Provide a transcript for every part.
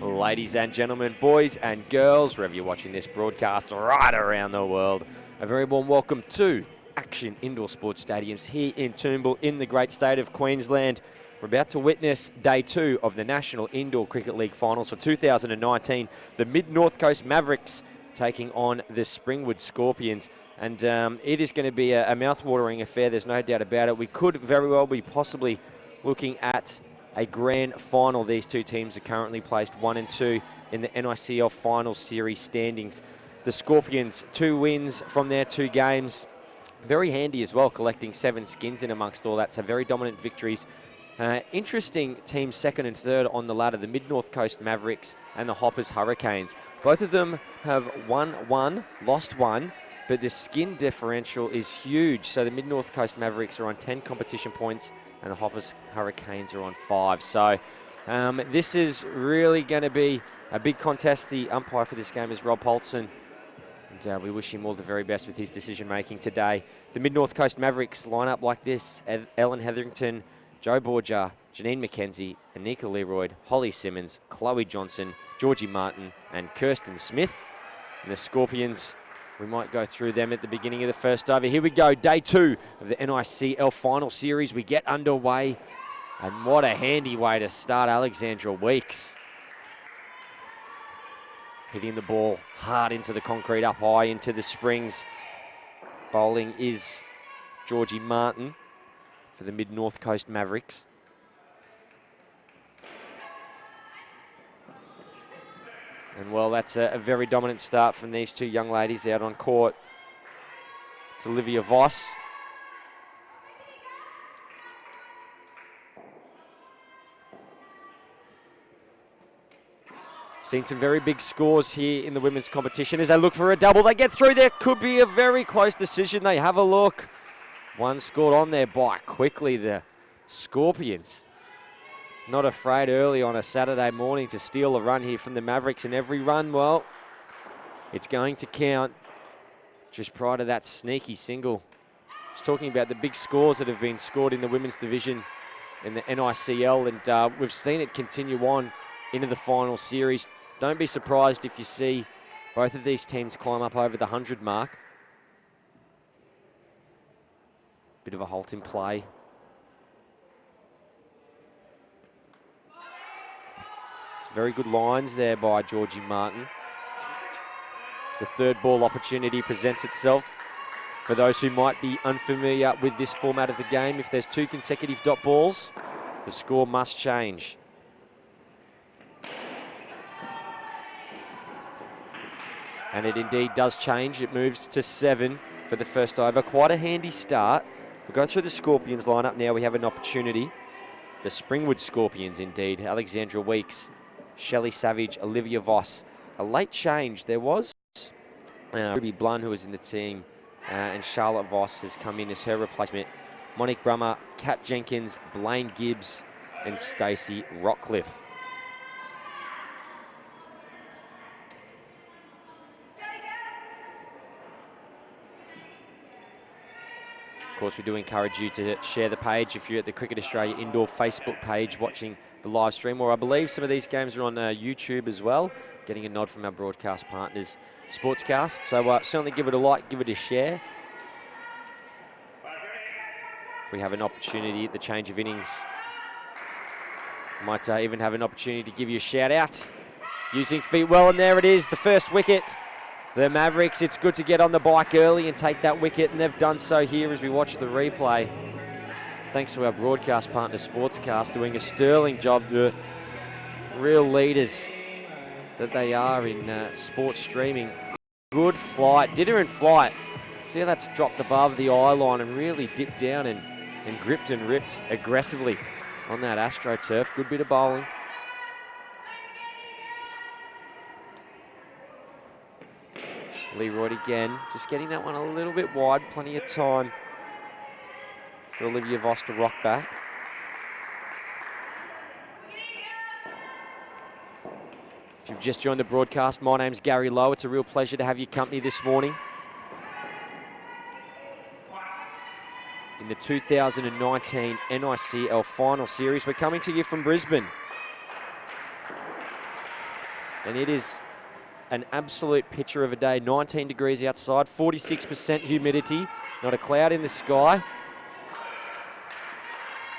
Ladies and gentlemen, boys and girls, wherever you're watching this broadcast right around the world, a very warm welcome to Action Indoor Sports Stadiums here in Toombul in the great state of Queensland. We're about to witness day 2 of the National Indoor Cricket League Finals for 2019. The Mid-North Coast Mavericks taking on the Springwood Scorpions. And it is going to be a mouth-watering affair, there's no doubt about it. We could very well be possibly looking at a grand final. These two teams are currently placed 1 and 2 in the NICL final series standings. The Scorpions, 2 wins from their 2 games. Very handy as well, collecting 7 skins in amongst all that, so very dominant victories. Interesting teams 2nd and 3rd on the ladder, the Mid-North Coast Mavericks and the Hoppers Hurricanes. Both of them have won 1, lost 1, but the skin differential is huge. So the Mid-North Coast Mavericks are on 10 competition points and the Hoppers Hurricanes are on 5. So this is really going to be a big contest. The umpire for this game is Rob Holtzen, and we wish him all the very best with his decision-making today. The Mid-North Coast Mavericks line up like this: Ellen Hetherington, Joe Borgia, Janine McKenzie, Anika Leroyd, Holly Simmons, Chloe Johnson, Georgie Martin, and Kirsten Smith. And the Scorpions, we might go through them at the beginning of the first over. Here we go, day 2 of the NICL final series. We get underway, and what a handy way to start. Alexandra Weeks hitting the ball hard into the concrete, up high into the springs. Bowling is Georgie Martin for the Mid-North Coast Mavericks. And well, that's a very dominant start from these 2 young ladies out on court. It's Olivia Voss. Seen some very big scores here in the women's competition as they look for a double. They get through. There could be a very close decision. They have a look. One scored on their bike quickly. The Scorpions not afraid early on a Saturday morning to steal a run here from the Mavericks, and every run, well, it's going to count. Just prior to that sneaky single, just talking about the big scores that have been scored in the women's division in the NICL, and we've seen it continue on into the final series. Don't be surprised if you see both of these teams climb up over the 100 mark. Bit of a halt in play. Very good lines there by Georgie Martin. So 3rd ball opportunity presents itself. For those who might be unfamiliar with this format of the game, if there's 2 consecutive dot balls, the score must change. And it indeed does change. It moves to 7 for the first over. Quite a handy start. We'll go through the Scorpions lineup now. We have an opportunity. The Springwood Scorpions indeed. Alexandra Weeks, Shelley Savage, Olivia Voss. A late change. There was Ruby Blunn, who was in the team, and Charlotte Voss has come in as her replacement. Monique Brummer, Kat Jenkins, Blaine Gibbs, and Stacey Rockcliffe. Of course, we do encourage you to share the page if you're at the Cricket Australia Indoor Facebook page watching the live stream, or I believe some of these games are on YouTube as well. Getting a nod from our broadcast partners, Sportscast. So certainly give it a like, give it a share. If we have an opportunity at the change of innings, might even have an opportunity to give you a shout out using feet well, and there it is, the first wicket. The Mavericks, it's good to get on the bike early and take that wicket, and they've done so here as we watch the replay. Thanks to our broadcast partner, Sportscast, doing a sterling job. The real leaders that they are in sports streaming. Good flight, did her in flight. See how that's dropped above the eye line and really dipped down and gripped and ripped aggressively on that AstroTurf. Good bit of bowling. Leroyd again, just getting that one a little bit wide. Plenty of time for Olivia Voss to rock back. If you've just joined the broadcast, my name's Gary Lowe. It's a real pleasure to have your company this morning. in the 2019 NICL Final Series. We're coming to you from Brisbane. And it is an absolute picture of a day. 19 degrees outside, 46% humidity, not a cloud in the sky.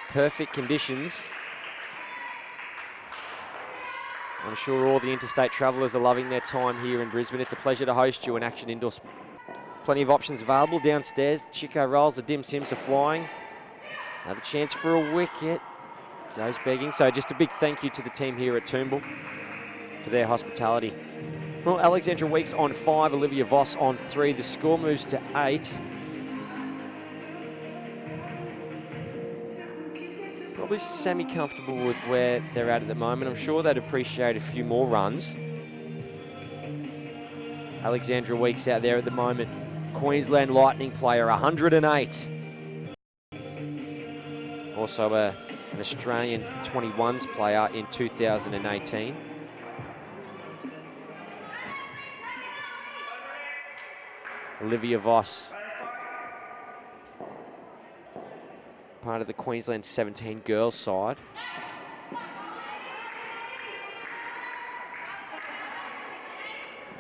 Perfect conditions. I'm sure all the interstate travellers are loving their time here in Brisbane. It's a pleasure to host you in Action Indoor. Plenty of options available downstairs. The Chico rolls, the dim sims are flying. Another chance for a wicket. Goes begging. So just a big thank you to the team here at Toombul for their hospitality. Well, Alexandra Weeks on 5, Olivia Voss on 3. The score moves to 8. Probably semi-comfortable with where they're at the moment. I'm sure they'd appreciate a few more runs. Alexandra Weeks out there at the moment. Queensland Lightning player, 108. Also an Australian 21s player in 2018. Olivia Voss, part of the Queensland 17 girls side.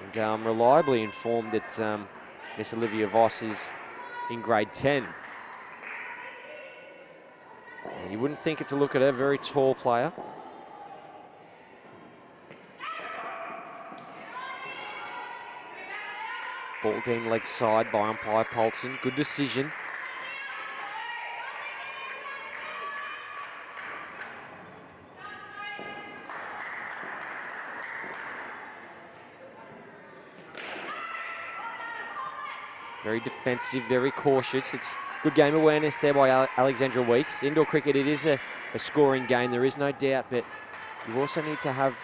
And I'm reliably informed that Miss Olivia Voss is in grade 10. You wouldn't think it to look at her, very tall player. Ball deemed leg side by umpire Polson. Good decision. Very defensive, very cautious. It's good game awareness there by Alexandra Weeks. Indoor cricket, it is a scoring game, there is no doubt, but you also need to have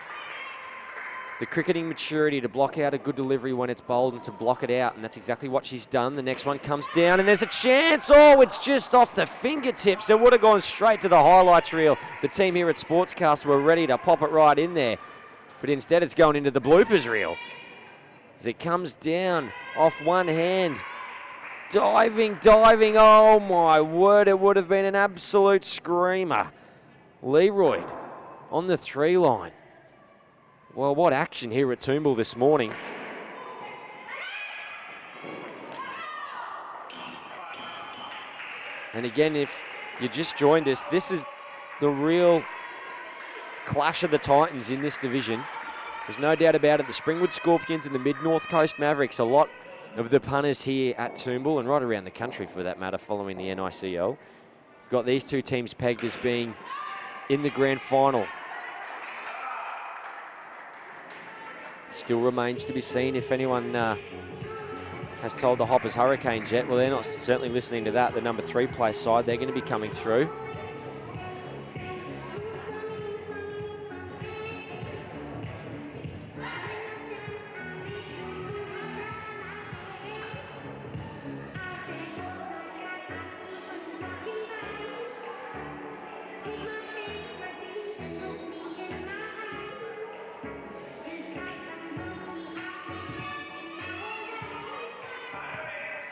the cricketing maturity to block out a good delivery when it's bowled and to block it out, and that's exactly what she's done. The next one comes down, and there's a chance. Oh, it's just off the fingertips. It would have gone straight to the highlights reel. The team here at Sportscast were ready to pop it right in there, but instead it's going into the bloopers reel as it comes down off one hand. Diving, oh my word, it would have been an absolute screamer. Leroy on the 3 line. Well, what action here at Toombul this morning. And again, if you just joined us, this is the real clash of the Titans in this division. There's no doubt about it. The Springwood Scorpions and the Mid-North Coast Mavericks, a lot of the punters here at Toombul and right around the country for that matter following the NICL. We've got these two teams pegged as being in the grand final. Still remains to be seen if anyone has told the Hoppers Hurricanes yet. Well, they're not certainly listening to that. The number 3 place side, they're going to be coming through.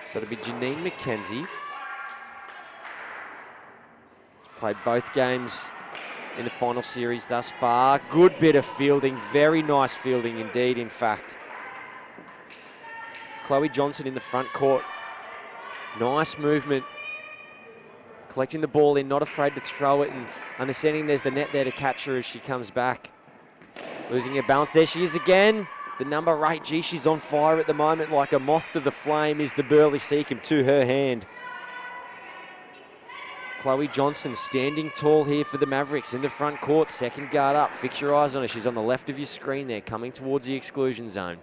So it'll be Janine McKenzie. She's played both games in the final series thus far. Good bit of fielding, very nice fielding indeed, in fact. Chloe Johnson in the front court. Nice movement. Collecting the ball in, not afraid to throw it, and understanding there's the net there to catch her as she comes back. Losing her balance. There she is again. The number 8, gee, she's on fire at the moment like a moth to the flame is the Burley Seacombe to her hand. Chloe Johnson standing tall here for the Mavericks in the front court. Second guard up. Fix your eyes on her. She's on the left of your screen there, coming towards the exclusion zone.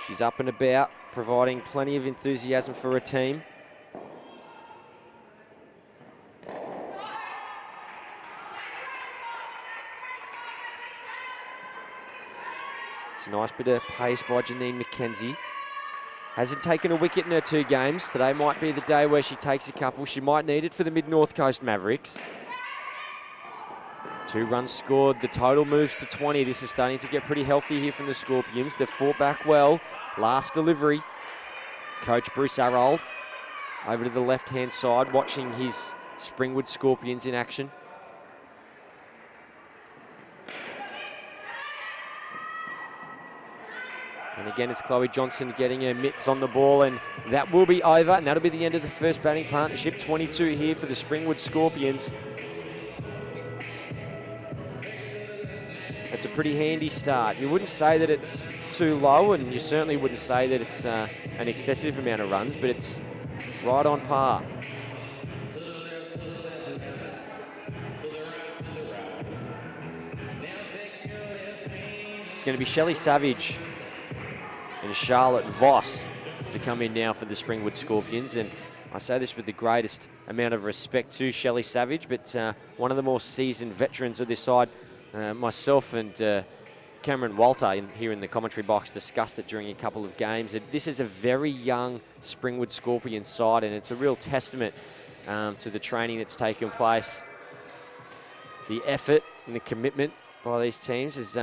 She's up and about, providing plenty of enthusiasm for her team. It's a nice bit of pace by Janine McKenzie. Hasn't taken a wicket in her 2 games. Today might be the day where she takes a couple. She might need it for the Mid-North Coast Mavericks. 2 runs scored. The total moves to 20. This is starting to get pretty healthy here from the Scorpions. They've fought back well. Last delivery. Coach Bruce Arrold over to the left-hand side, watching his Springwood Scorpions in action. And again, it's Chloe Johnson getting her mitts on the ball, and that will be over, and that'll be the end of the first batting partnership. 22 here for the Springwood Scorpions. It's a pretty handy start. You wouldn't say that it's too low, and you certainly wouldn't say that it's an excessive amount of runs, but it's right on par. It's going to be Shelley Savage and Charlotte Voss to come in now for the Springwood Scorpions. And I say this with the greatest amount of respect to Shelley Savage, but one of the more seasoned veterans of this side. Myself and Cameron Walter here in the commentary box discussed it during a couple of games. This is a very young Springwood Scorpions side, and it's a real testament to the training that's taken place. The effort and the commitment by these teams is...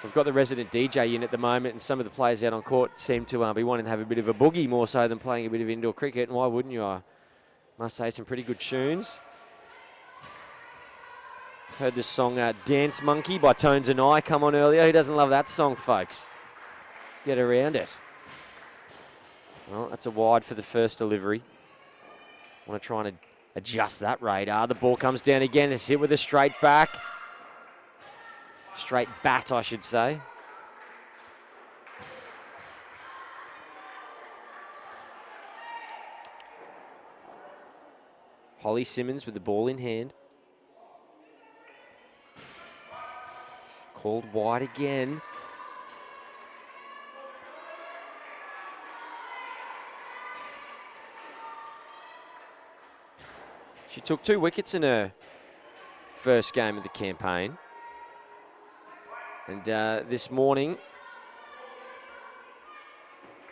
we've got the resident DJ in at the moment, and some of the players out on court seem to be wanting to have a bit of a boogie more so than playing a bit of indoor cricket, and why wouldn't you? I must say, some pretty good tunes. Heard this song, Dance Monkey by Tones and I, come on earlier. Who doesn't love that song, folks? Get around it. Well, that's a wide for the first delivery. Want to try and adjust that radar. The ball comes down again. It's hit with a straight back. Straight bat, I should say. Holly Simmons with the ball in hand. Called wide again. She took 2 wickets in her first game of the campaign. And this morning,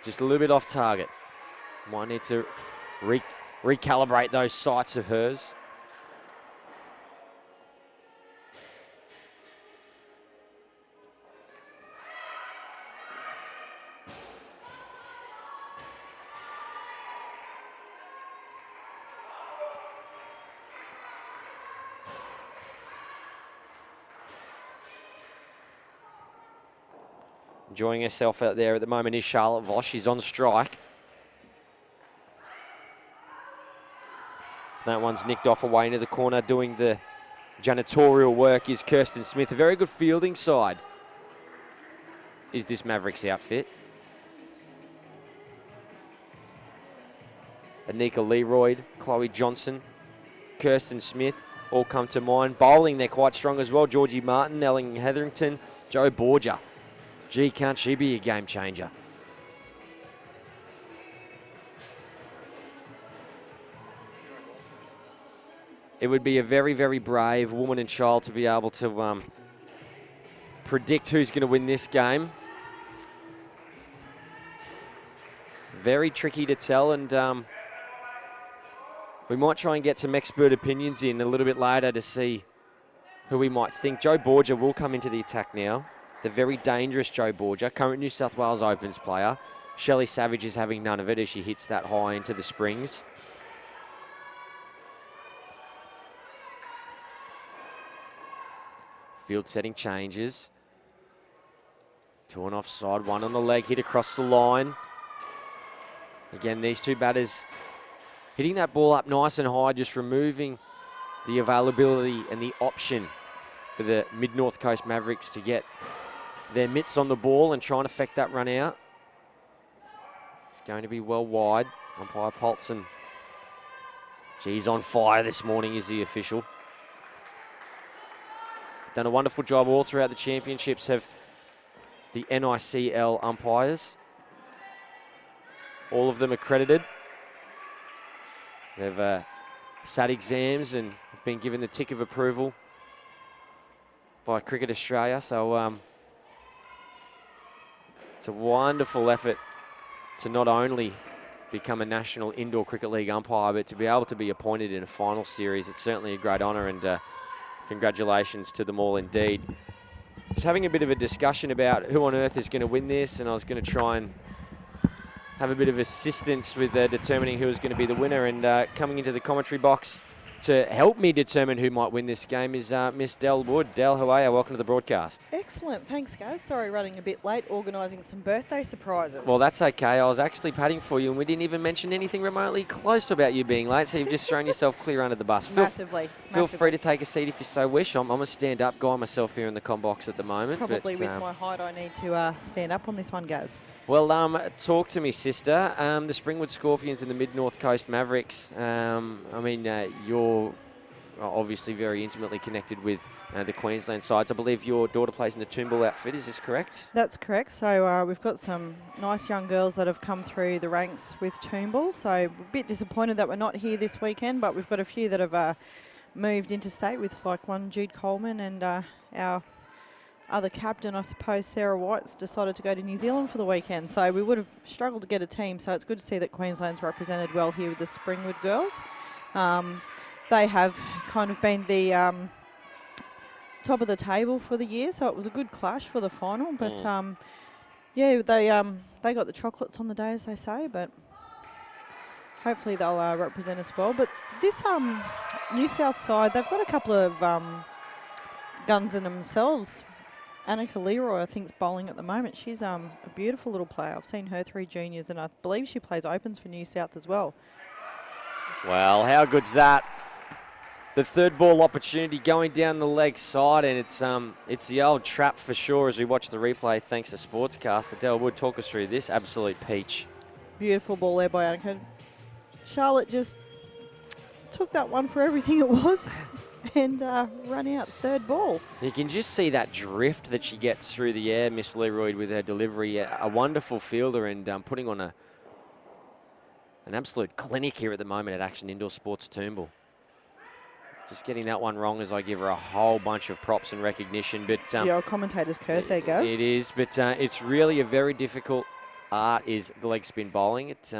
just a little bit off target. Might need to recalibrate those sights of hers. Enjoying herself out there at the moment is Charlotte Voss. She's on strike. That one's nicked off away into the corner. Doing the janitorial work is Kirsten Smith. A very good fielding side is this Mavericks outfit. Anika Leroyd, Chloe Johnson, Kirsten Smith all come to mind. Bowling, they're quite strong as well. Georgie Martin, Ellen Hetherington, Jo Borgia. Gee, can't she be a game changer? It would be a very, very brave woman and child to be able to predict who's going to win this game. Very tricky to tell, and we might try and get some expert opinions in a little bit later to see who we might think. Jo Borgia will come into the attack now. The very dangerous Jo Borgia, current New South Wales Opens player. Shelley Savage is having none of it as she hits that high into the Springs. Field setting changes. 2 on offside, 1 on the leg, hit across the line. Again, these 2 batters hitting that ball up nice and high, just removing the availability and the option for the Mid-North Coast Mavericks to get their mitts on the ball and try and affect that run out. It's going to be well wide. Umpire Polson. She's on fire this morning is the official. Done a wonderful job all throughout the championships, have the NICL umpires. All of them accredited. They've sat exams and have been given the tick of approval by Cricket Australia. So it's a wonderful effort to not only become a National Indoor Cricket League umpire, but to be able to be appointed in a final series. It's certainly a great honour, and congratulations to them all indeed. I was having a bit of a discussion about who on earth is going to win this, and I was going to try and have a bit of assistance with determining who was going to be the winner. And coming into the commentary box to help me determine who might win this game is Miss Del Wood. Del, how are you? Welcome to the broadcast. Excellent. Thanks, guys. Sorry running a bit late, organising some birthday surprises. Well, that's okay. I was actually patting for you, and we didn't even mention anything remotely close about you being late, so you've just thrown yourself clear under the bus. Massively. Feel free to take a seat if you so wish. I'm a stand-up guy myself here in the com box at the moment. Probably with my height, I need to stand up on this one, guys. Well, talk to me, sister. The Springwood Scorpions and the Mid-North Coast Mavericks. You're obviously very intimately connected with the Queensland sides. I believe your daughter plays in the Toombul outfit. Is this correct? That's correct. So we've got some nice young girls that have come through the ranks with Toombul. So a bit disappointed that we're not here this weekend, but we've got a few that have moved interstate with like one Jude Coleman and our other captain, I suppose, Sarah White's decided to go to New Zealand for the weekend. So we would have struggled to get a team. So it's good to see that Queensland's represented well here with the Springwood girls. They have kind of been the top of the table for the year, so it was a good clash for the final. But yeah, they got the chocolates on the day, as they say. But hopefully they'll represent us well. But this New South side, they've got a couple of guns in themselves. NICL Leroy, I think, is bowling at the moment. She's a beautiful little player. I've seen her through juniors, and I believe she plays opens for New South as well. Well, how good's that? The third ball opportunity going down the leg side, and it's the old trap for sure as we watch the replay thanks to Sportscast. Adele Wood, talk us through this absolute peach. Beautiful ball there by Annika. Charlotte just took that one for everything it was and run out third ball. You can just see that drift that she gets through the air, Miss Leroy, with her delivery. A wonderful fielder and putting on an absolute clinic here at the moment at Action Indoor Sports Toombul. Just getting that one wrong as I give her a whole bunch of props and recognition. But the old commentator's curse there, guys. It is, but it's really a very difficult art is the leg spin bowling. It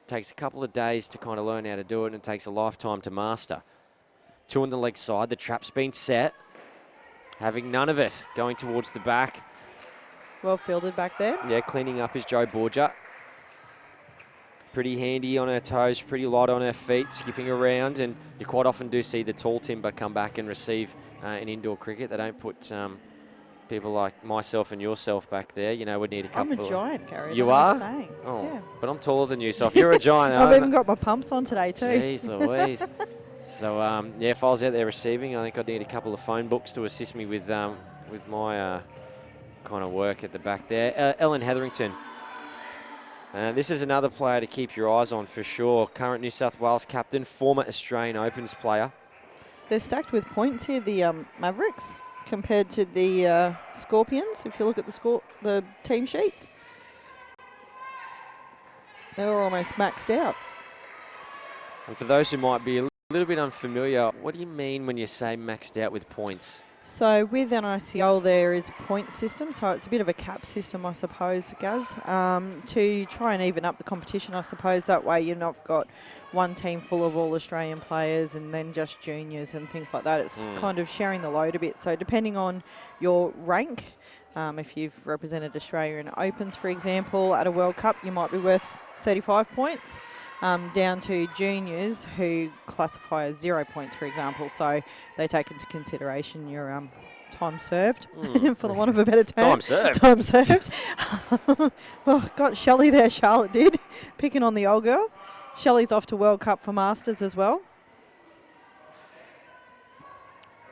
takes a couple of days to kind of learn how to do it, and it takes a lifetime to master. Two on the leg side, the trap's been set. Having none of it, going towards the back. Well fielded back there. Yeah, cleaning up is Joe Borgia. Pretty handy on her toes, pretty light on her feet, skipping around, and you quite often do see the tall timber come back and receive in indoor cricket. They don't put people like myself and yourself back there. You know, we'd need a couple. I'm a giant, Gary. You are? Oh, yeah. But I'm taller than you, so if you're a giant. I've even got my pumps on today too. Jeez Louise. So, yeah, if I was out there receiving, I think I'd need a couple of phone books to assist me with my kind of work at the back there. Ellen Hetherington. This is another player to keep your eyes on for sure. Current New South Wales captain, former Australian Opens player. They're stacked with points here, the Mavericks, compared to the Scorpions. If you look at the team sheets, they were almost maxed out. And for those who might be a little bit unfamiliar, what do you mean when you say maxed out with points? So with NICL there is a point system, so it's a bit of a cap system, I suppose, Gaz, to try and even up the competition, I suppose. That way you've not got one team full of all Australian players and then just juniors and things like that. It's kind of sharing the load a bit. So depending on your rank, if you've represented Australia in Opens, for example, at a World Cup, you might be worth 35 points. Down to juniors who classify as 0 points, for example. So they take into consideration your time served, for the want of a better term. Time served. Time served. Well, got Shelley there, Charlotte did, picking on the old girl. Shelley's off to World Cup for Masters as well.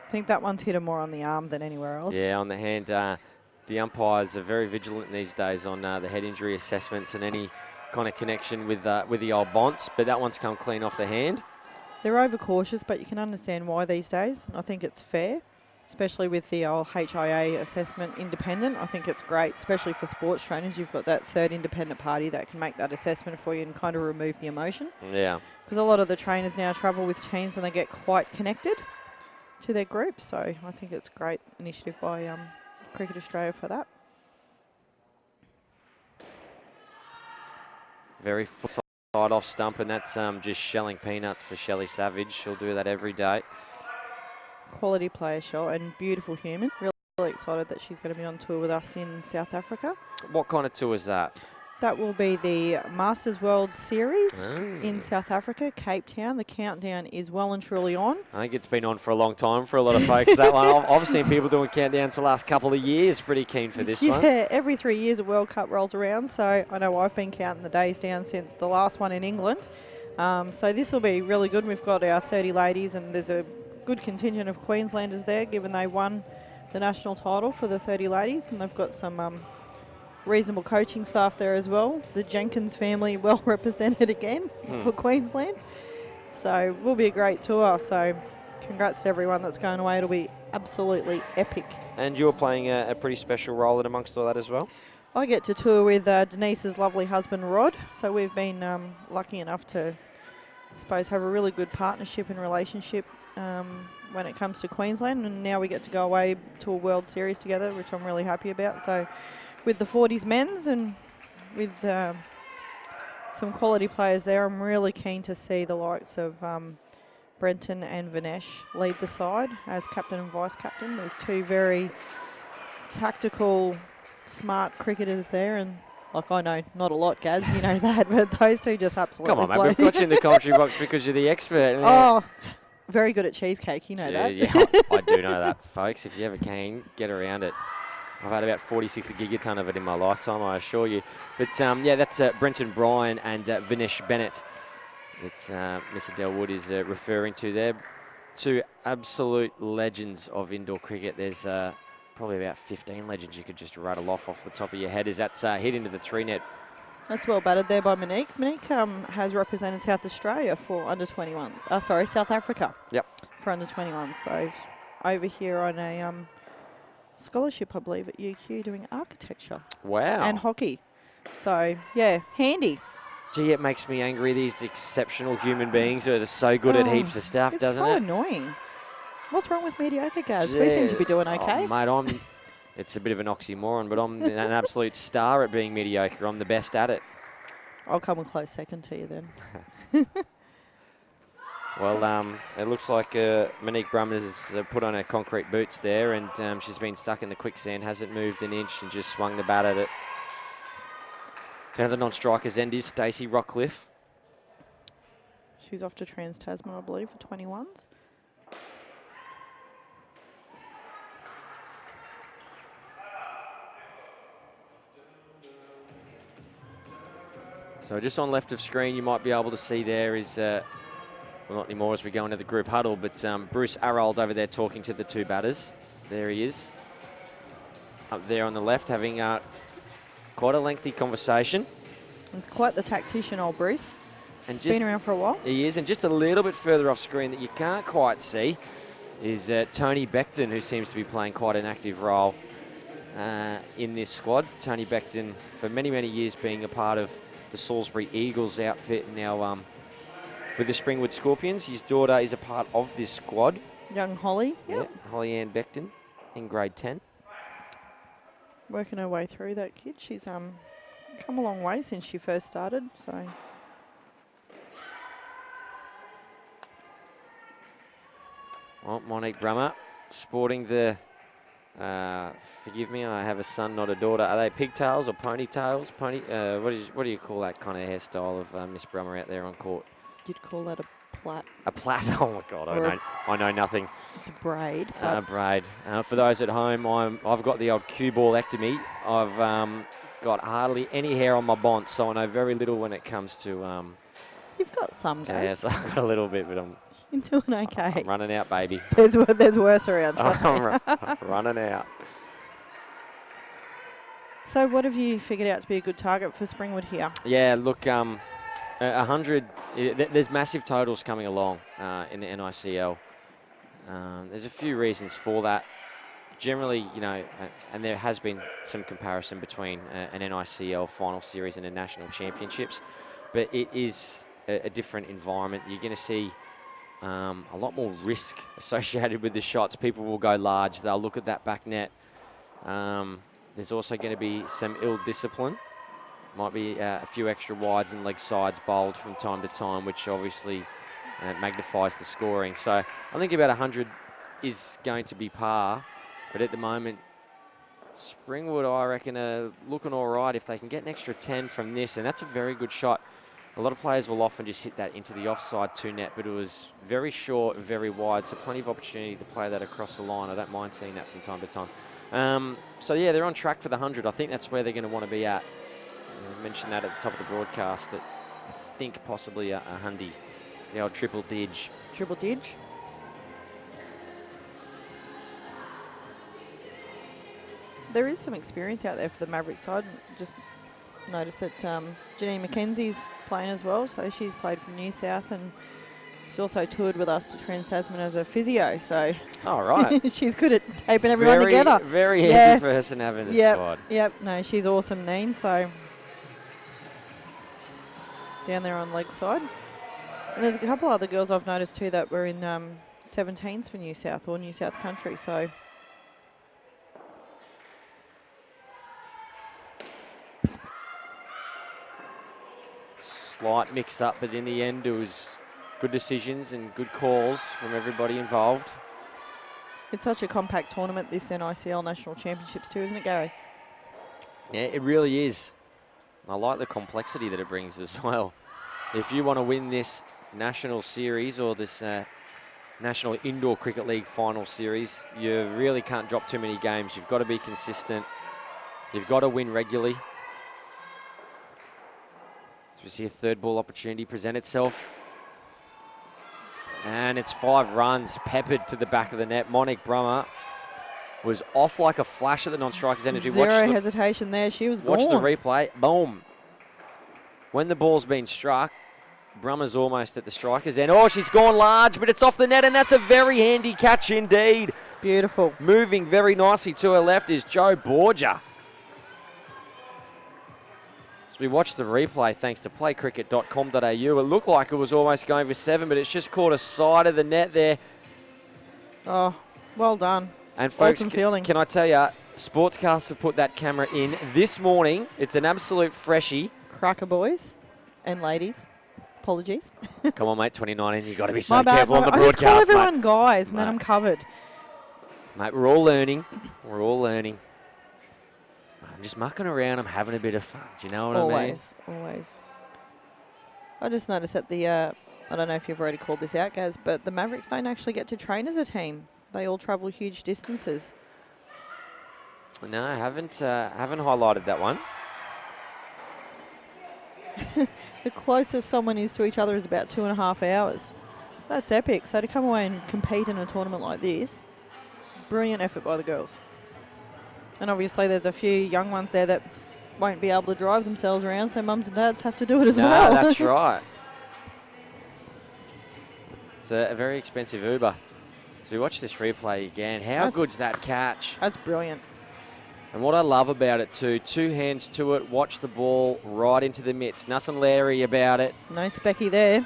I think that one's hit her more on the arm than anywhere else. Yeah, on the hand. The umpires are very vigilant these days on the head injury assessments and any kind of connection with the old bonce, but that one's come clean off the hand. They're overcautious, but you can understand why these days. I think it's fair, especially with the old HIA assessment independent. I think it's great, especially for sports trainers. You've got that third independent party that can make that assessment for you and kind of remove the emotion. Yeah. Because a lot of the trainers now travel with teams and they get quite connected to their groups. So I think it's a great initiative by Cricket Australia for that. Very full side off stump, and that's just shelling peanuts for Shelley Savage. She'll do that every day. quality player shot and beautiful human. Really excited that she's going to be on tour with us in South Africa. What kind of tour is that? That will be the Masters World Series Oh. in South Africa, Cape Town. The countdown is well and truly on. I think it's been on for a long time for a lot of folks, that one. I've seen people doing countdowns for the last couple of years. Pretty keen for this one. Yeah, every 3 years a World Cup rolls around, so I know I've been counting the days down since the last one in England. So this will be really good. We've got our 30 ladies, and there's a good contingent of Queenslanders there, given they won the national title for the 30 ladies, and they've got some reasonable coaching staff there as well. The Jenkins family well represented again for Queensland. So it will be a great tour. So congrats to everyone that's going away. It'll be absolutely epic. And you're playing a pretty special role in amongst all that as well? I get to tour with Denise's lovely husband, Rod. So we've been lucky enough to, I suppose, have a really good partnership and relationship when it comes to Queensland. And now we get to go away to a World Series together, which I'm really happy about. So with the 40s men's and with some quality players there, I'm really keen to see the likes of Brenton and Vinesh lead the side as captain and vice captain. There's two very tactical, smart cricketers there, and like, I know not a lot, Gaz, you know that, but those two just absolutely Come on, mate, play. we've got you in the commentary box because you're the expert. Oh, very good at cheesecake, you know that. Yeah, I do know that, folks. If you ever can, get around it. I've had about 46 gigaton of it in my lifetime, I assure you. But yeah, that's Brenton Bryan and Vinesh Bennett that Mr. Delwood is referring to there. Two absolute legends of indoor cricket. There's probably about 15 legends you could just rattle off the top of your head as that's hit into the 3-net. That's well batted there by Monique. Monique has represented South Australia for under 21s. Sorry, South Africa. Yep. For under 21s. So over here on a scholarship, I believe, at UQ doing architecture. Wow. And hockey. So, yeah, handy. Gee, it makes me angry, these exceptional human beings who are so good at heaps of stuff, doesn't it? It's so annoying. What's wrong with mediocre, Gaz? We seem to be doing okay. Oh, mate, it's a bit of an oxymoron, but I'm an absolute star at being mediocre. I'm the best at it. I'll come a close second to you then. Well, it looks like Monique Brum has put on her concrete boots there, and she's been stuck in the quicksand, hasn't moved an inch, and just swung the bat at it. Down at the non-strikers end is Stacey Rockcliffe. She's off to Trans-Tasman, I believe, for 21s. So just on left of screen, you might be able to see there is... well, not anymore as we go into the group huddle, but Bruce Arrold over there talking to the two batters. There he is. Up there on the left, having quite a lengthy conversation. He's quite the tactician, old Bruce. And Been around for a while. He is, and just a little bit further off screen that you can't quite see is Tony Beckton, who seems to be playing quite an active role in this squad. Tony Beckton, for many, many years, being a part of the Salisbury Eagles outfit, now with the Springwood Scorpions. His daughter is a part of this squad. Young Holly. Yeah, Holly Ann Beckton in grade 10. Working her way through that kid. She's come a long way since she first started, so. Well, Monique Brummer sporting the, forgive me, I have a son, not a daughter. Are they pigtails or ponytails? What do you call that kind of hairstyle of Miss Brummer out there on court? You'd call that a plait. A plait? Oh my God, I know nothing. It's a braid. A braid. For those at home, I've got the old cue ballectomy. I've got hardly any hair on my bonds, so I know very little when it comes to. You've got some, guys. Yes, I've got a little bit, but You're doing okay. I'm running out, baby. There's worse around. Trust me. I'm running out. So, what have you figured out to be a good target for Springwood here? Yeah, look, 100. There's massive totals coming along in the NICL. There's a few reasons for that. Generally, you know, and there has been some comparison between an NICL final series and a national championships, but it is a different environment. You're going to see a lot more risk associated with the shots. People will go large. They'll look at that back net. There's also going to be some ill discipline. Might be a few extra wides and leg sides bowled from time to time, which obviously magnifies the scoring. So I think about 100 is going to be par. But at the moment, Springwood, I reckon, are looking all right if they can get an extra 10 from this. And that's a very good shot. A lot of players will often just hit that into the offside 2-net, but it was very short and very wide, so plenty of opportunity to play that across the line. I don't mind seeing that from time to time. So, yeah, they're on track for the 100. I think that's where they're going to want to be at. I mentioned that at the top of the broadcast, that I think possibly a hundy, the old triple dig. Triple dig. There is some experience out there for the Mavericks side. Just noticed that Janine McKenzie's playing as well, so she's played for New South, and she's also toured with us to Trans-Tasman as a physio, so all right. she's good at taping everyone together. Very handy person having the squad. Yep, no, she's awesome, Neen, so down there on leg side. And there's a couple other girls I've noticed too that were in 17s for New South or New South Country, so slight mix-up, but in the end it was good decisions and good calls from everybody involved. It's such a compact tournament, this NICL National Championships too, isn't it, Gary? Yeah, it really is. I like the complexity that it brings as well. If you want to win this national series or this National Indoor Cricket League final series, you really can't drop too many games. You've got to be consistent. You've got to win regularly. So we see a third ball opportunity present itself. And it's 5 runs peppered to the back of the net. Monique Brummer was off like a flash at the non-striker's energy. Zero hesitation there. She was gone. Watch the replay. Boom. When the ball's been struck, Brummer's almost at the striker's end. Oh, she's gone large, but it's off the net, and that's a very handy catch indeed. Beautiful. Moving very nicely to her left is Jo Borgia. We watched the replay thanks to playcricket.com.au. It looked like it was almost going for 7, but it's just caught a side of the net there. Oh, well done. And folks, awesome fielding. Can I tell you, Sportscast have put that camera in this morning. It's an absolute freshie. Cracker boys and ladies. Apologies. Come on, mate, 2019. You've got to be so careful on the broadcast, I just call everyone mate. guys, and then I'm covered. Mate, we're all learning. We're all learning. I'm just mucking around. I'm having a bit of fun. Do you know what I mean? Always. I just noticed that I don't know if you've already called this out, Gaz, but the Mavericks don't actually get to train as a team. They all travel huge distances. No, I haven't highlighted that one. The closest someone is to each other is about 2.5 hours. That's epic. So to come away and compete in a tournament like this, brilliant effort by the girls. And obviously there's a few young ones there that won't be able to drive themselves around, so mums and dads have to do it as well. That's right. It's a very expensive Uber. So we watch this replay again. How good's that catch? That's brilliant. And what I love about it too, 2 hands to it, watch the ball right into the mitts. Nothing Larry about it. No specky there.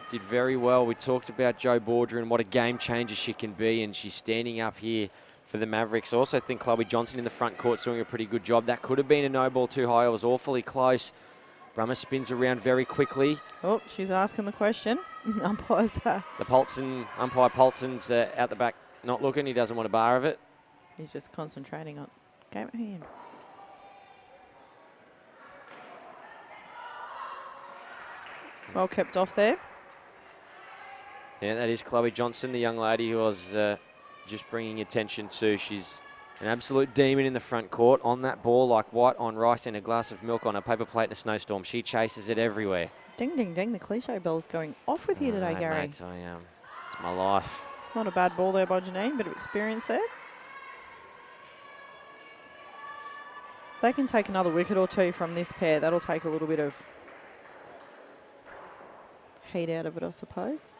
Did very well. We talked about Jo Borgia and what a game changer she can be, and she's standing up here for the Mavericks. I also think Chloe Johnson in the front court doing a pretty good job. That could have been a no ball too high. It was awfully close. Brummer spins around very quickly. Oh, she's asking the question. Umpire's umpire Polson's out the back, not looking. He doesn't want a bar of it. He's just concentrating on game at hand. Well kept off there. Yeah, that is Chloe Johnson, the young lady who I was just bringing attention to. She's an absolute demon in the front court. On that ball, like white on rice in a glass of milk on a paper plate in a snowstorm. She chases it everywhere. Ding, ding, ding. The cliche bell's going off with you today, Gary. Mate, it's my life. It's not a bad ball there by Janine. Bit of experience there. If they can take another wicket or two from this pair, that'll take a little bit of heat out of it, I suppose.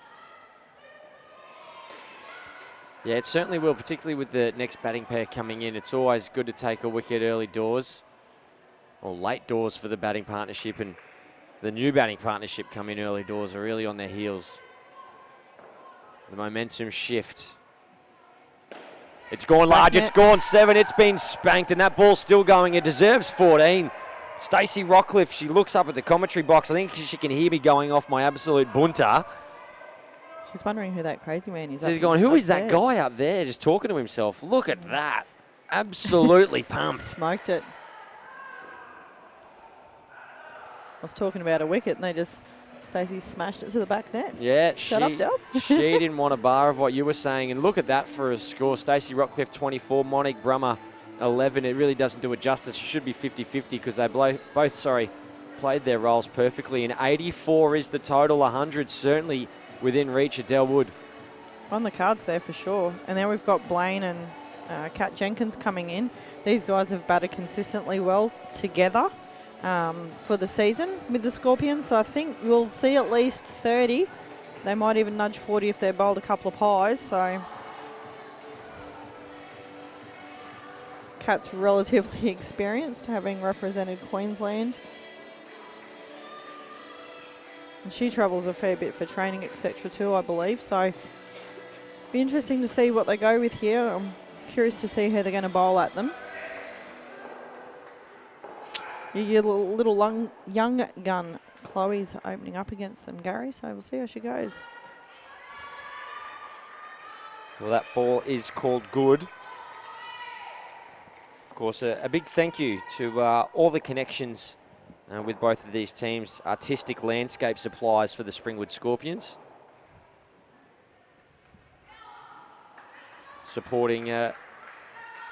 Yeah, it certainly will, particularly with the next batting pair coming in. It's always good to take a wicket early doors, or late doors for the batting partnership, and the new batting partnership come in early doors are really on their heels. The momentum shift. It's gone large, it's gone 7, it's been spanked, and that ball's still going. It deserves 14. Stacey Rockcliffe, she looks up at the commentary box. I think she can hear me going off my absolute bunter. She's wondering who that crazy man is. So he's going, who is that guy up there just talking to himself? Look at that. Absolutely pumped. Smoked it. I was talking about a wicket and they just, Stacey smashed it to the back net. Yeah, Shut up, Del. she didn't want a bar of what you were saying. And look at that for a score. Stacey Rockcliffe 24, Monique Brummer 11. It really doesn't do it justice. She should be 50-50 because they both played their roles perfectly. And 84 is the total. 100 certainly within reach of Delwood. On the cards there for sure. And then we've got Blaine and Kat Jenkins coming in. These guys have batted consistently well together for the season with the Scorpions. So I think we'll see at least 30. They might even nudge 40 if they're bowled a couple of pies. So Kat's relatively experienced, having represented Queensland. And she travels a fair bit for training, etc. too, I believe. So be interesting to see what they go with here. I'm curious to see how they're going to bowl at them. Your little young gun, Chloe's opening up against them, Gary. So we'll see how she goes. Well, that ball is called good. Of course, a big thank you to all the connections with both of these teams. Artistic landscape supplies for the Springwood Scorpions. Supporting the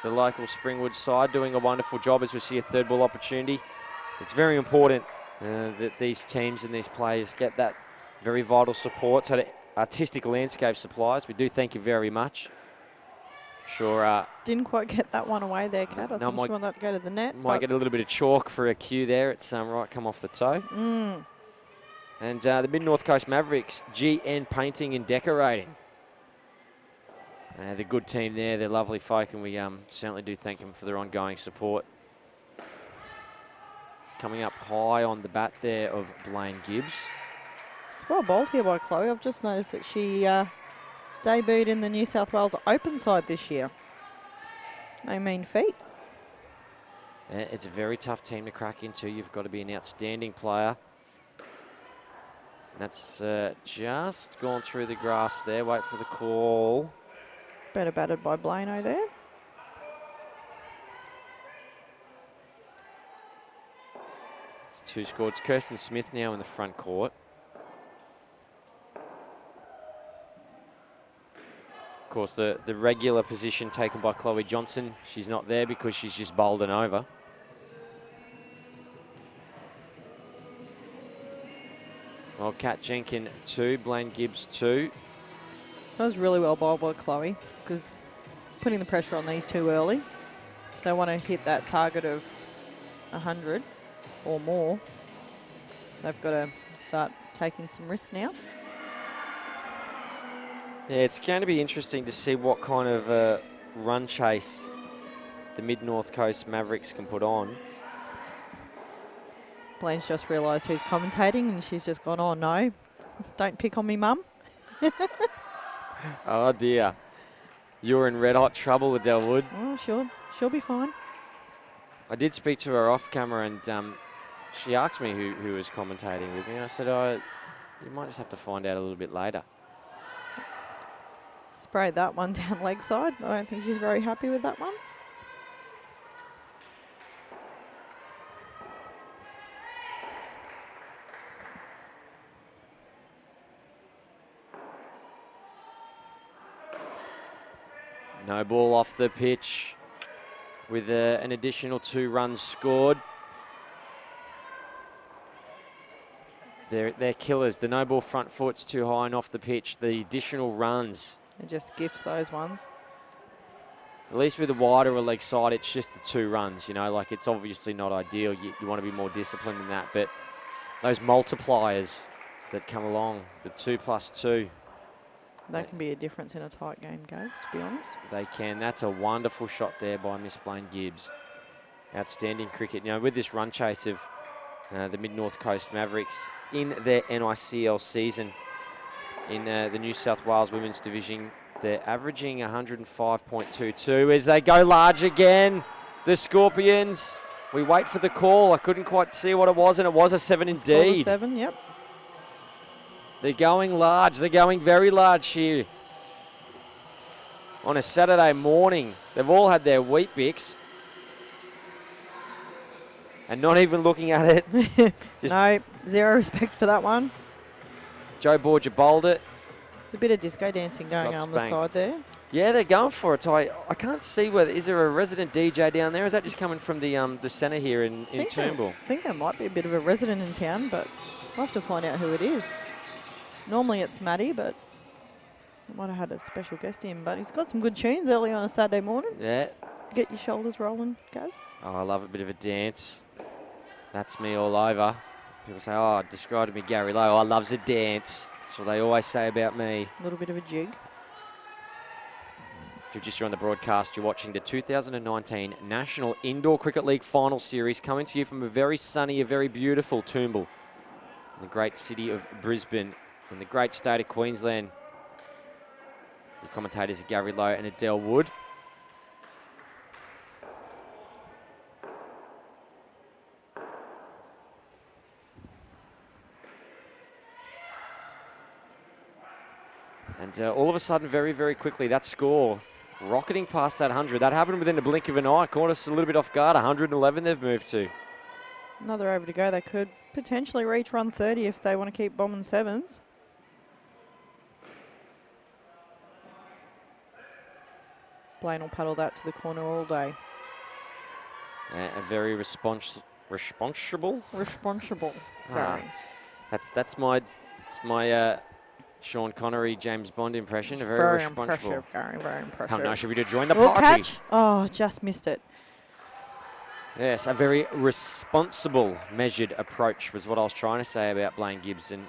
local Springwood side, doing a wonderful job as we see a third ball opportunity. It's very important that these teams and these players get that very vital support. So the Artistic Landscape Supplies, we do thank you very much. Sure. Didn't quite get that one away there, Kat. I think she wanted that to go to the net. Might get a little bit of chalk for a cue there. It's right, come off the toe. And the Mid-North Coast Mavericks, GN Painting and Decorating. The good team there, they're lovely folk, and we certainly do thank them for their ongoing support. It's coming up high on the bat there of Blaine Gibbs. It's well bowled here by Chloe. I've just noticed that she debuted in the New South Wales Open side this year. No mean feat. It's a very tough team to crack into. You've got to be an outstanding player. That's just gone through the grasp there. Wait for the call. Better batted by Blaino there. It's two scored. It's Kirsten Smith now in the front court. Of course, the regular position taken by Chloe Johnson. She's not there because she's just bowled an over. Well, Kat Jenkin 2, Blaine Gibbs 2. That was really well bowled by Chloe, because putting the pressure on these two early. They want to hit that target of 100 or more. They've got to start taking some risks now. Yeah, it's going to be interesting to see what kind of run chase the Mid-North Coast Mavericks can put on. Blaine's just realised who's commentating, and she's just gone, oh no, don't pick on me, Mum. Oh dear. You're in red hot trouble, Delwood. Oh, sure. She'll be fine. I did speak to her off camera, and she asked me who was commentating with me. I said, oh, you might just have to find out a little bit later. Sprayed that one down leg side. I don't think she's very happy with that one. No ball off the pitch with an additional 2 runs scored. They're killers. The no ball front foot's too high and off the pitch. The additional runs. It just gifts those ones. At least with the wider leg side, it's just the 2 runs. You know, like it's obviously not ideal. You want to be more disciplined than that. But those multipliers that come along, the 2+2. That can be a difference in a tight game, guys, to be honest. They can. That's a wonderful shot there by Miss Blaine Gibbs. Outstanding cricket. You know, with this run chase of the Mid-North Coast Mavericks in their NICL season in the New South Wales Women's Division, they're averaging 105.22 as they go large again. The Scorpions. We wait for the call. I couldn't quite see what it was, and it was a 7 indeed. It's 7, yep. They're going large. They're going very large here. On a Saturday morning, they've all had their wheat bix. And not even looking at it. No, zero respect for that one. Joe Borgia bowled it. There's a bit of disco dancing going on the side there. Yeah, they're going for it. I can't see whether, is there a resident DJ down there? Is that just coming from the centre here in Toombul? I think there might be a bit of a resident in town, but we'll have to find out who it is. Normally it's Matty, but I might have had a special guest in. But he's got some good tunes early on a Saturday morning. Yeah. Get your shoulders rolling, guys. Oh, I love a bit of a dance. That's me all over. People say, oh, describe to me Gary Lowe. I loves a dance. That's what they always say about me. A little bit of a jig. If you've just joined the broadcast, you're watching the 2019 National Indoor Cricket League Final Series coming to you from a very sunny, a very beautiful Toombul in the great city of Brisbane in the great state of Queensland. Your commentators are Gary Lowe and Adele Wood. And all of a sudden, very, very quickly, that score rocketing past that 100. That happened within a blink of an eye. Caught us a little bit off guard. 111 they've moved to. Another over to go. They could potentially reach run 30 if they want to keep bombing sevens. Blaine will paddle that to the corner all day. A very responsible. That's my Sean Connery, James Bond impression. A very responsible. Impressive, Gary. Very impressive. How nice of you to join the party. Catch. Oh, just missed it. Yes, a very responsible, measured approach was what I was trying to say about Blaine Gibbs and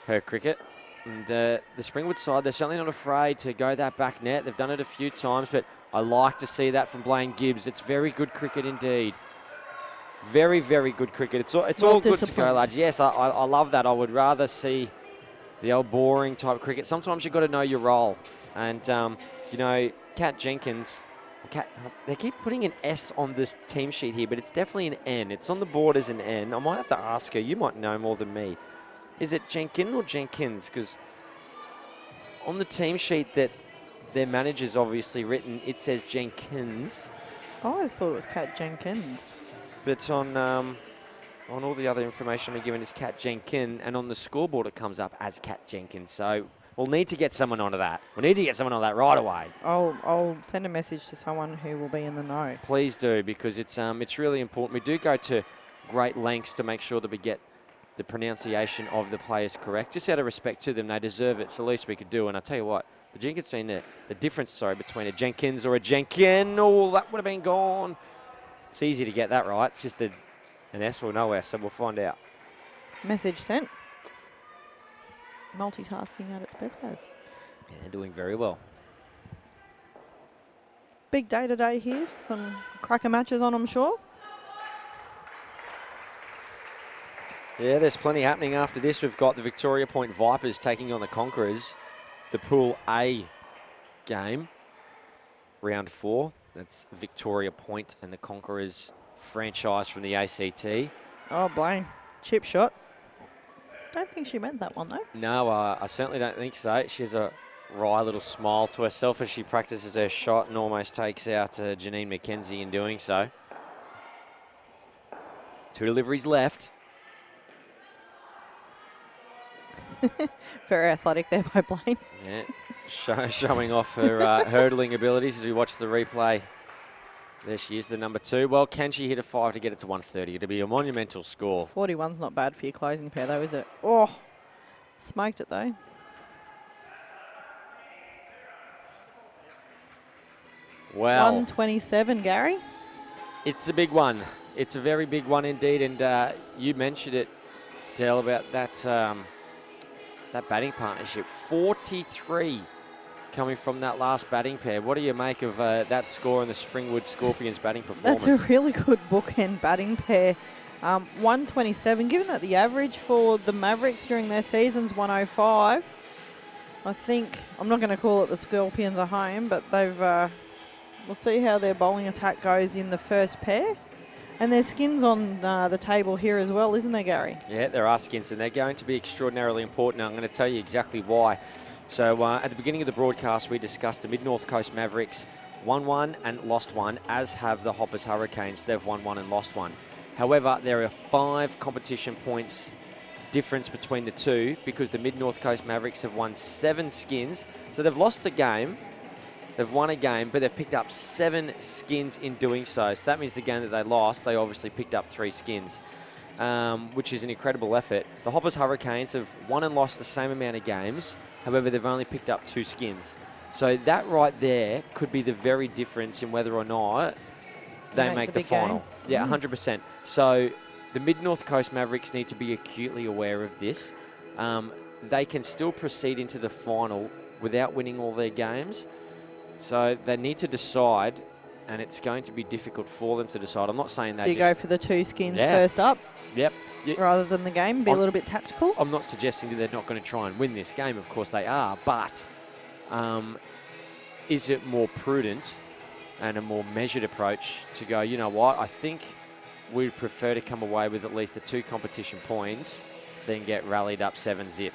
her cricket. And the Springwood side, they're certainly not afraid to go that back net. They've done it a few times, but I like to see that from Blaine Gibbs. It's very good cricket indeed. Very, very good cricket. It's all good to go large. Yes, I love that. I would rather see the old boring type cricket. Sometimes you've got to know your role. And, you know, Kat Jenkins, they keep putting an S on this team sheet here, but it's definitely an N. It's on the board as an N. I might have to ask her. You might know more than me. Is it Jenkins or Jenkins? Because on the team sheet that their manager's obviously written, it says Jenkins. I always thought it was Kat Jenkins. But on all the other information we're given is Kat Jenkins, and on the scoreboard it comes up as Kat Jenkins. So we'll need to get someone onto that. We need to get someone on that right away. I'll send a message to someone who will be in the know. Please do, because it's really important. We do go to great lengths to make sure that we get the pronunciation of the players correct. Just out of respect to them, they deserve it. It's the least we could do. And I tell you what, the difference between a Jenkins or a Jenkin, oh, that would have been gone. It's easy to get that right. It's just an S or no S, so we'll find out. Message sent. Multitasking at its best, guys. Yeah, doing very well. Big day today here. Some cracker matches on, I'm sure. Yeah, there's plenty happening after this. We've got the Victoria Point Vipers taking on the Conquerors. The Pool A game, round 4. That's Victoria Point and the Conquerors franchise from the ACT. Oh, Blaine. Chip shot. Don't think she meant that one, though. No, I certainly don't think so. She has a wry little smile to herself as she practices her shot and almost takes out Janine McKenzie in doing so. 2 deliveries left. Very athletic there by Blaine. Yeah, showing off her hurdling abilities as we watch the replay. There she is, the number 2. Well, can she hit a 5 to get it to 130? It'll be a monumental score. 41's not bad for your closing pair, though, is it? Oh, smoked it, though. Well, 127, Gary. It's a big one. It's a very big one indeed. And you mentioned it, Del, about that that batting partnership. 43 coming from that last batting pair. What do you make of that score and the Springwood Scorpions batting performance? That's a really good bookend batting pair. 127, given that the average for the Mavericks during their season's 105. I think, I'm not going to call it the Scorpions are home, but they've, we'll see how their bowling attack goes in the first pair. And there's skins on the table here as well, isn't there, Gary? Yeah, there are skins, and they're going to be extraordinarily important. I'm going to tell you exactly why. So at the beginning of the broadcast, we discussed the Mid-North Coast Mavericks won one and lost one, as have the Hoppers Hurricanes. They've won one and lost one. However, there are 5 competition points difference between the two because the Mid-North Coast Mavericks have won 7 skins. So they've lost a game. They've won a game, but they've picked up 7 skins in doing so. So that means the game that they lost, they obviously picked up 3 skins, which is an incredible effort. The Hoppers Hurricanes have won and lost the same amount of games. However, they've only picked up 2 skins. So that right there could be the very difference in whether or not they make the final. Yeah, 100%. So the Mid-North Coast Mavericks need to be acutely aware of this. They can still proceed into the final without winning all their games. So they need to decide, and it's going to be difficult for them to decide. I'm not saying they Do you go for the 2 skins first up? Yep. Rather than the game, be a little bit tactical? I'm not suggesting that they're not going to try and win this game. Of course they are. But is it more prudent and a more measured approach to go, you know what, I think we'd prefer to come away with at least the 2 competition points than get rallied up 7-0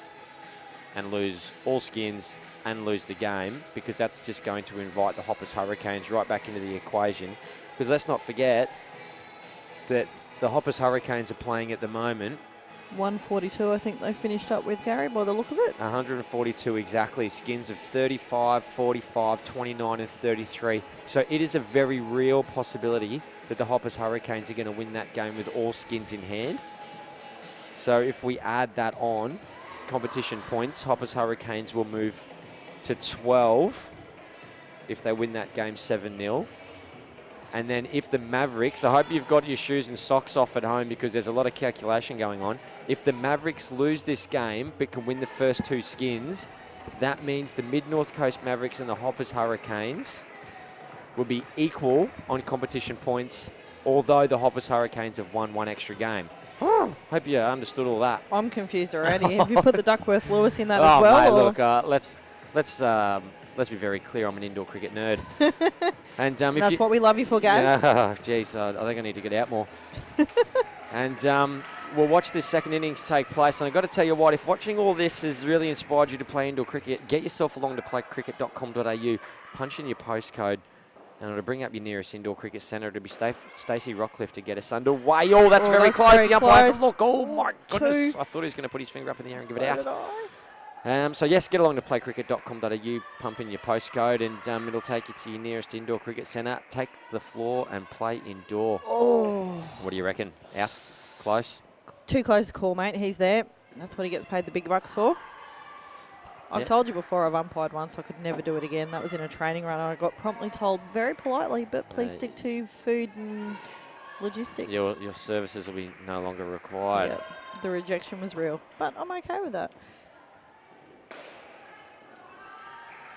and lose all skins and lose the game, because that's just going to invite the Hoppers Hurricanes right back into the equation. Because let's not forget that the Hoppers Hurricanes are playing at the moment 142, I think they finished up with, Gary, by the look of it. 142 exactly. Skins of 35, 45, 29 and 33. So it is a very real possibility that the Hoppers Hurricanes are going to win that game with all skins in hand. So if we add that on, competition points, Hoppers Hurricanes will move to 12 if they win that game 7-0. And then if the Mavericks, I hope you've got your shoes and socks off at home because there's a lot of calculation going on. If the Mavericks lose this game but can win the first 2 skins, that means the Mid-North Coast Mavericks and the Hoppers Hurricanes will be equal on competition points, although the Hoppers Hurricanes have won 1 extra game. Hope you understood all that. I'm confused already. Have you put the Duckworth-Lewis in that as well? Mate, look, let's be very clear. I'm an indoor cricket nerd. And that's what we love you for, Gaz. Yeah, geez, I think I need to get out more. And we'll watch this second innings take place. And I've got to tell you what, if watching all this has really inspired you to play indoor cricket, get yourself along to playcricket.com.au, punch in your postcode, and it'll bring up your nearest indoor cricket centre. It'll be Stacey Rockcliffe to get us underway. Oh, that's very close. Very the umpires close. Look, oh my goodness. 2. I thought he was going to put his finger up in the air and give So it did out. I. So yes, get along to playcricket.com.au, pump in your postcode, and it'll take you to your nearest indoor cricket centre. Take the floor and play indoor. Oh. What do you reckon? Out? Close? Too close to call, mate. He's there. That's what he gets paid the big bucks for. I've told you before I've umpired once. I could never do it again. That was in a training run. I got promptly told very politely, but please stick to food and logistics. Your services will be no longer required. Yeah, the rejection was real, but I'm okay with that.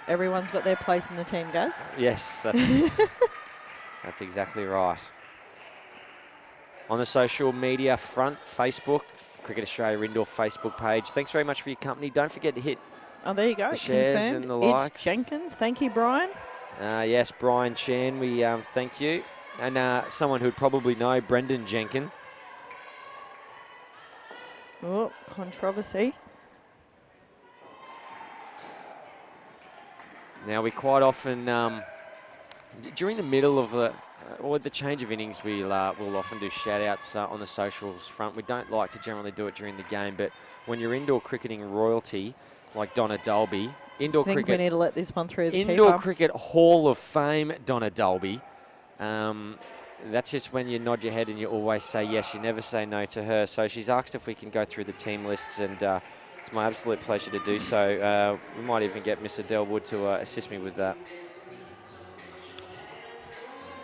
Everyone's got their place in the team, Gaz. Yes, that's exactly right. On the social media front, Facebook, Cricket Australia Indoor Facebook page. Thanks very much for your company. Don't forget to hit there you go. the shares Confirmed. and the likes. It's Jenkins. Thank you, Brian. Yes, Brian Chan, we thank you. And someone who'd probably know, Brendan Jenkin. Oh, controversy. Now, we quite often, during the middle of the change of innings, we'll often do shout-outs on the socials front. We don't like to generally do it during the game, but when you're indoor cricketing royalty, like Donna Dolby, I think we need to let this one through the Indoor keeper. Cricket Hall of Fame, Donna Dolby. That's just when you nod your head and you always say yes, you never say no to her. So she's asked if we can go through the team lists, and it's my absolute pleasure to do so. We might even get Miss Adele Wood to assist me with that.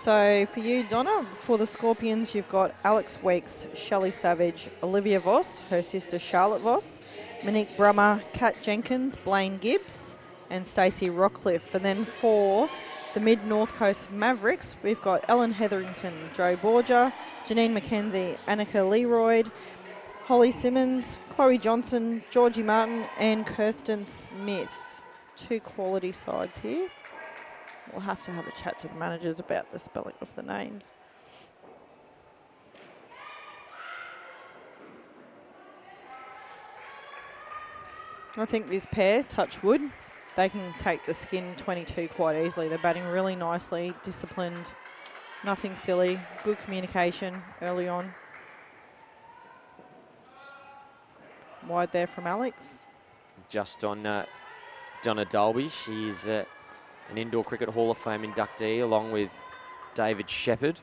So for you, Donna, for the Scorpions, you've got Alex Weeks, Shelley Savage, Olivia Voss, her sister Charlotte Voss, Monique Brummer, Kat Jenkins, Blaine Gibbs, and Stacey Rockcliffe. And then for the Mid-North Coast Mavericks, we've got Ellen Hetherington, Joe Borger, Janine McKenzie, Annika Leroyd, Holly Simmons, Chloe Johnson, Georgie Martin, and Kirsten Smith. 2 quality sides here. We'll have to have a chat to the managers about the spelling of the names. I think this pair, touch wood, they can take the skin 22 quite easily. They're batting really nicely, disciplined, nothing silly, good communication early on. Wide there from Alex. Just on Donna Dolby. She's an Indoor Cricket Hall of Fame inductee along with David Shepherd.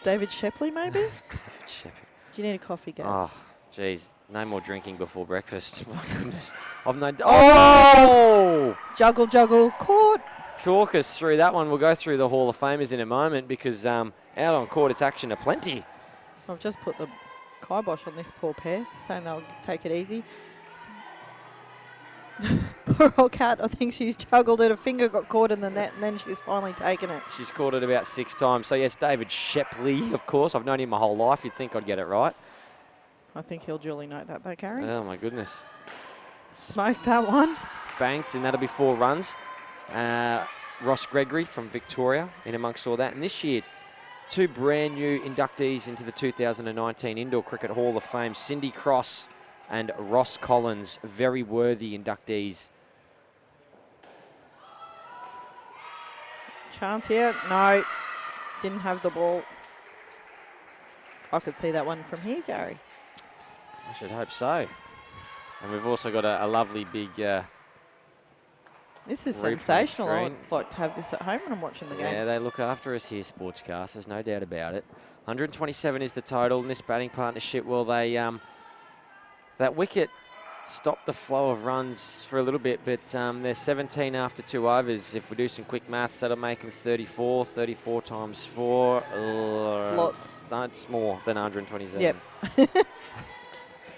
David Shepley, maybe? David Shepherd. Do you need a coffee, Gaz? Oh, geez. No more drinking before breakfast. My goodness. Juggle, caught. Talk us through that one. We'll go through the Hall of Famers in a moment because out on court it's action aplenty. I've just put the kibosh on this poor pair, saying they'll take it easy. Poor old cat, I think she's juggled it. Her finger got caught in the net and then she's finally taken it. She's caught it about 6 times. So, yes, David Shepley, of course. I've known him my whole life. You'd think I'd get it right. I think he'll duly note that though, Gary. Oh, my goodness. Smoked that one. Banked, and that'll be 4 runs. Ross Gregory from Victoria in amongst all that. And this year, 2 brand new inductees into the 2019 Indoor Cricket Hall of Fame, Cindy Cross and Ross Collins, very worthy inductees. Chance here. No, didn't have the ball. I could see that one from here, Gary. I should hope so. And we've also got a lovely big this is replay sensational. screen. I'd like to have this at home when I'm watching the game. Yeah, they look after us here, sportscasters, no doubt about it. 127 is the total in this batting partnership. Well, they that wicket stopped the flow of runs for a little bit, but they're 17 after 2 overs. If we do some quick maths, that'll make them 34. 34 times 4. Lots. It's more than 127. Yep.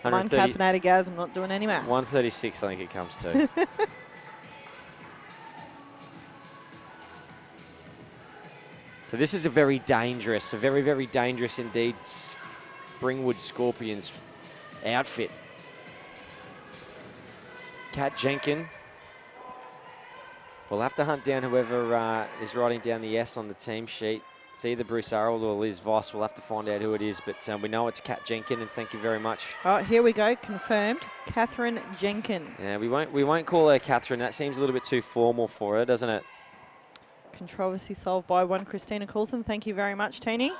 I'm caffeinated, Gaz. I'm not doing any maths. 136, I think it comes to. So this is a very, very dangerous indeed Springwood Scorpions outfit. Kat Jenkin. We'll have to hunt down whoever is writing down the S on the team sheet. It's either Bruce Arroll or Liz Voss. We'll have to find out who it is, but we know it's Kat Jenkin, and thank you very much. Oh, here we go, confirmed. Catherine Jenkin. Yeah, we won't call her Catherine. That seems a little bit too formal for her, doesn't it? Controversy solved by one Christina Coulson. Thank you very much, Teeny.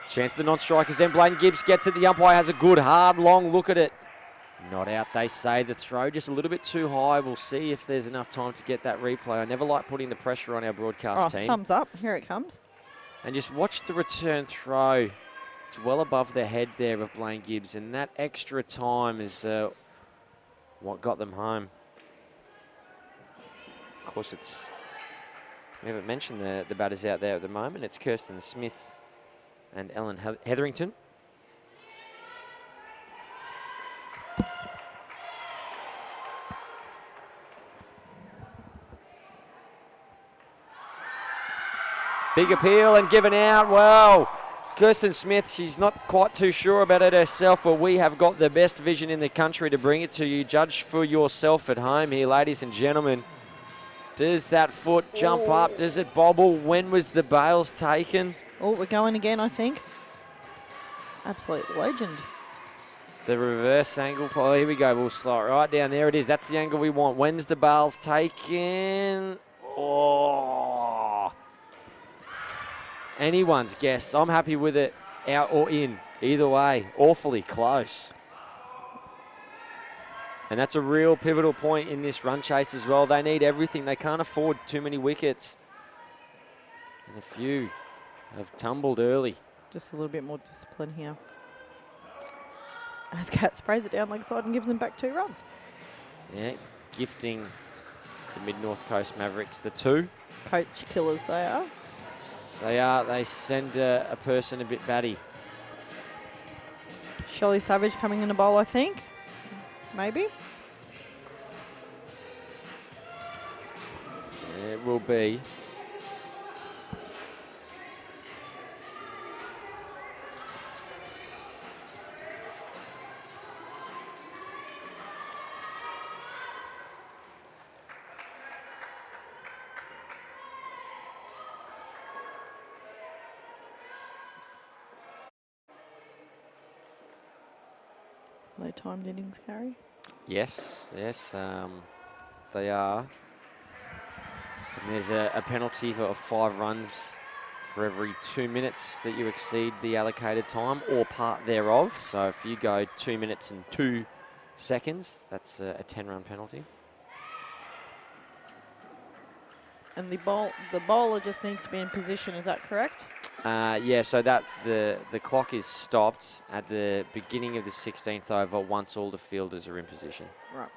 Chance of the non-strikers then. Blaine Gibbs gets it. The umpire has a good, hard, long look at it. Not out, they say. The throw just a little bit too high. We'll see if there's enough time to get that replay. I never like putting the pressure on our broadcast team. Thumbs up. Here it comes. And just watch the return throw. It's well above the head there of Blaine Gibbs, and that extra time is what got them home. Of course, we haven't mentioned the batters out there at the moment. It's Kirsten Smith and Ellen Hetherington. Big appeal and given out. Well, Kirsten Smith, she's not quite too sure about it herself, but we have got the best vision in the country to bring it to you. Judge for yourself at home here, ladies and gentlemen. Does that foot jump up? Does it bobble? When was the bails taken? Oh, we're going again, I think. Absolute legend. The reverse angle. Oh, here we go. We'll slide right down. There it is. That's the angle we want. When's the bails taken? Oh. Anyone's guess. I'm happy with it. Out or in. Either way. Awfully close. And that's a real pivotal point in this run chase as well. They need everything. They can't afford too many wickets. And a few have tumbled early. Just a little bit more discipline here. As Cat sprays it down leg side and gives them back 2 runs. Yeah, gifting the Mid-North Coast Mavericks the 2. Coach killers they are. They are. They send a person a bit batty. Shelley Savage coming in the bowl, I think. Maybe. It will be. Low timed innings, Gary. Yes, they are. And there's a penalty for 5 runs for every 2 minutes that you exceed the allocated time or part thereof. So if you go 2 minutes and 2 seconds, that's a 10-run penalty. And the bowler just needs to be in position, is that correct? Yeah, so that the clock is stopped at the beginning of the 16th over once all the fielders are in position. Right.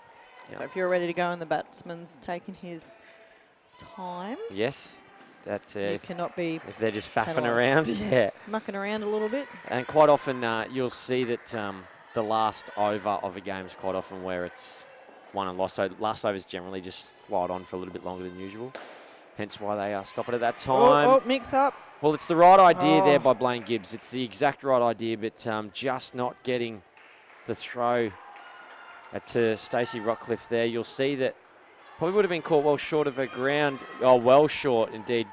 Yep. So if you're ready to go and the batsman's taking his time. Yes. That's you cannot be if they're just faffing penalised. around, yeah. Mucking around a little bit. And quite often you'll see that the last over of a game is quite often where it's won and lost. So last overs generally just slide on for a little bit longer than usual. Hence why they stop it at that time. Oh, mix up. Well, it's the right idea there by Blaine Gibbs. It's the exact right idea, but just not getting the throw to Stacey Rockcliffe there. You'll see that probably would have been caught well short of her ground. Oh, well short indeed.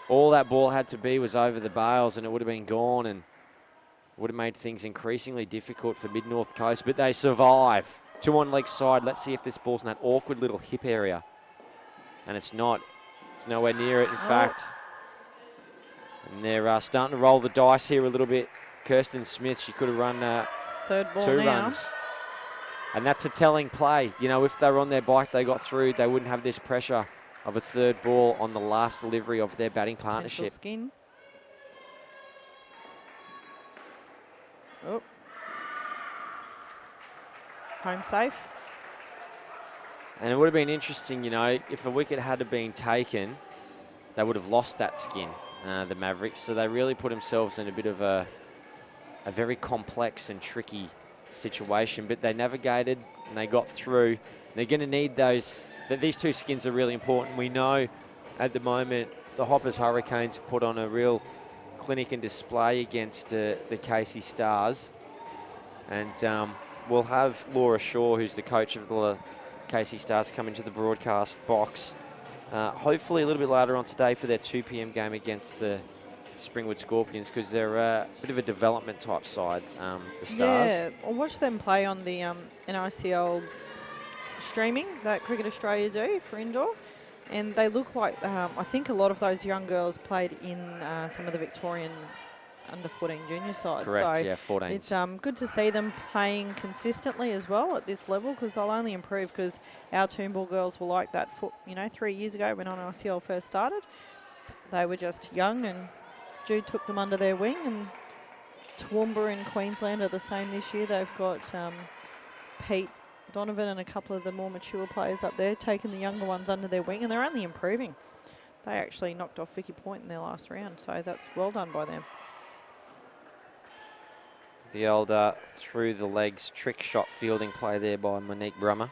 All that ball had to be was over the bails and it would have been gone and would have made things increasingly difficult for Mid-North Coast, but they survive. 2 on leg side. Let's see if this ball's in that awkward little hip area. And it's not. It's nowhere near it, in fact. And they're starting to roll the dice here a little bit. Kirsten Smith, she could have run third ball 2 now. runs. And that's a telling play. You know, if they were on their bike, they got through, they wouldn't have this pressure of a 3rd ball on the last delivery of their batting partnership. Skin. Oh. Home safe. And it would have been interesting, you know, if a wicket had been taken, they would have lost that skin, the Mavericks. So they really put themselves in a bit of a very complex and tricky situation. But they navigated and they got through. They're going to need those. These 2 skins are really important. We know at the moment the Hoppers Hurricanes have put on a real clinic and display against the Casey Stars. And we'll have Laura Shaw, who's the coach of the Casey Stars, come into the broadcast box. Hopefully a little bit later on today for their 2 p.m. game against the Springwood Scorpions, because they're a bit of a development type side, the Stars. Yeah, I'll watch them play on the NICL streaming that Cricket Australia do for indoor. And they look like, I think a lot of those young girls played in some of the Victorian under-14 junior sides. Correct, so yeah, 14s. It's good to see them playing consistently as well at this level, because they'll only improve, because our Toombul girls were like that, 3 years ago when NICL first started. They were just young and Jude took them under their wing, and Toowoomba in Queensland are the same this year. They've got Pete Donovan and a couple of the more mature players up there taking the younger ones under their wing, and they're only improving. They actually knocked off Vicky Point in their last round, so that's well done by them. The old through the legs trick shot fielding play there by Monique Brummer.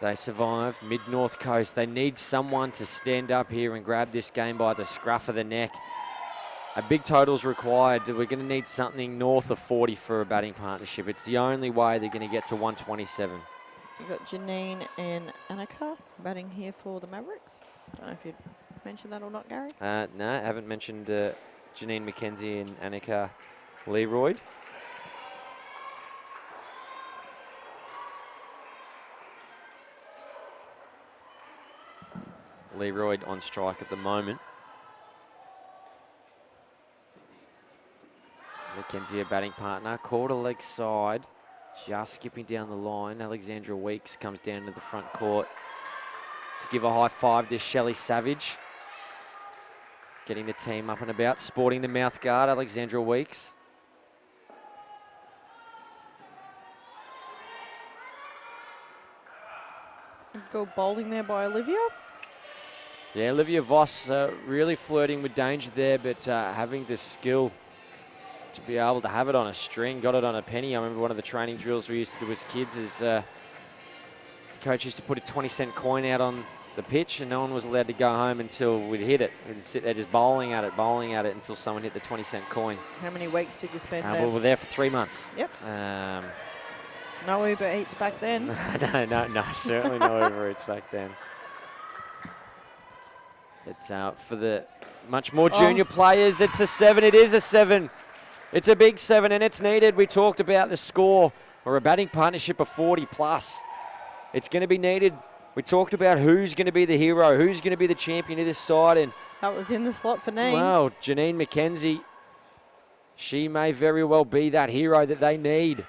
They survive. Mid-North Coast, they need someone to stand up here and grab this game by the scruff of the neck. A big total's required. We're going to need something north of 40 for a batting partnership. It's the only way they're going to get to 127. You've got Janine and Annika batting here for the Mavericks. Don't know if you'd mentioned that or not, Gary. No, I haven't mentioned Janine McKenzie and Annika Leroyd. Leroyd on strike at the moment. McKenzie, a batting partner, quarter leg side, just skipping down the line. Alexandra Weeks comes down to the front court to give a high five to Shelley Savage. Getting the team up and about, sporting the mouth guard, Alexandra Weeks. Go bowling there by Olivia. Yeah, Olivia Voss really flirting with danger there, but having the skill to be able to have it on a string, got it on a penny. I remember one of the training drills we used to do as kids is coach used to put a 20-cent coin out on the pitch and no one was allowed to go home until we'd hit it. We'd sit there just bowling at it until someone hit the 20-cent coin. How many weeks did you spend there? Well, we were there for 3 months. Yep. No Uber Eats back then. no, certainly no Uber Eats back then. It's for the much more junior players. It's a 7. It is a 7. It's a big 7, and it's needed. We talked about the score or a batting partnership of 40 plus. It's going to be needed. We talked about who's going to be the hero, who's going to be the champion of this side. And that was in the slot for Neen. well, Janine McKenzie, she may very well be that hero that they need.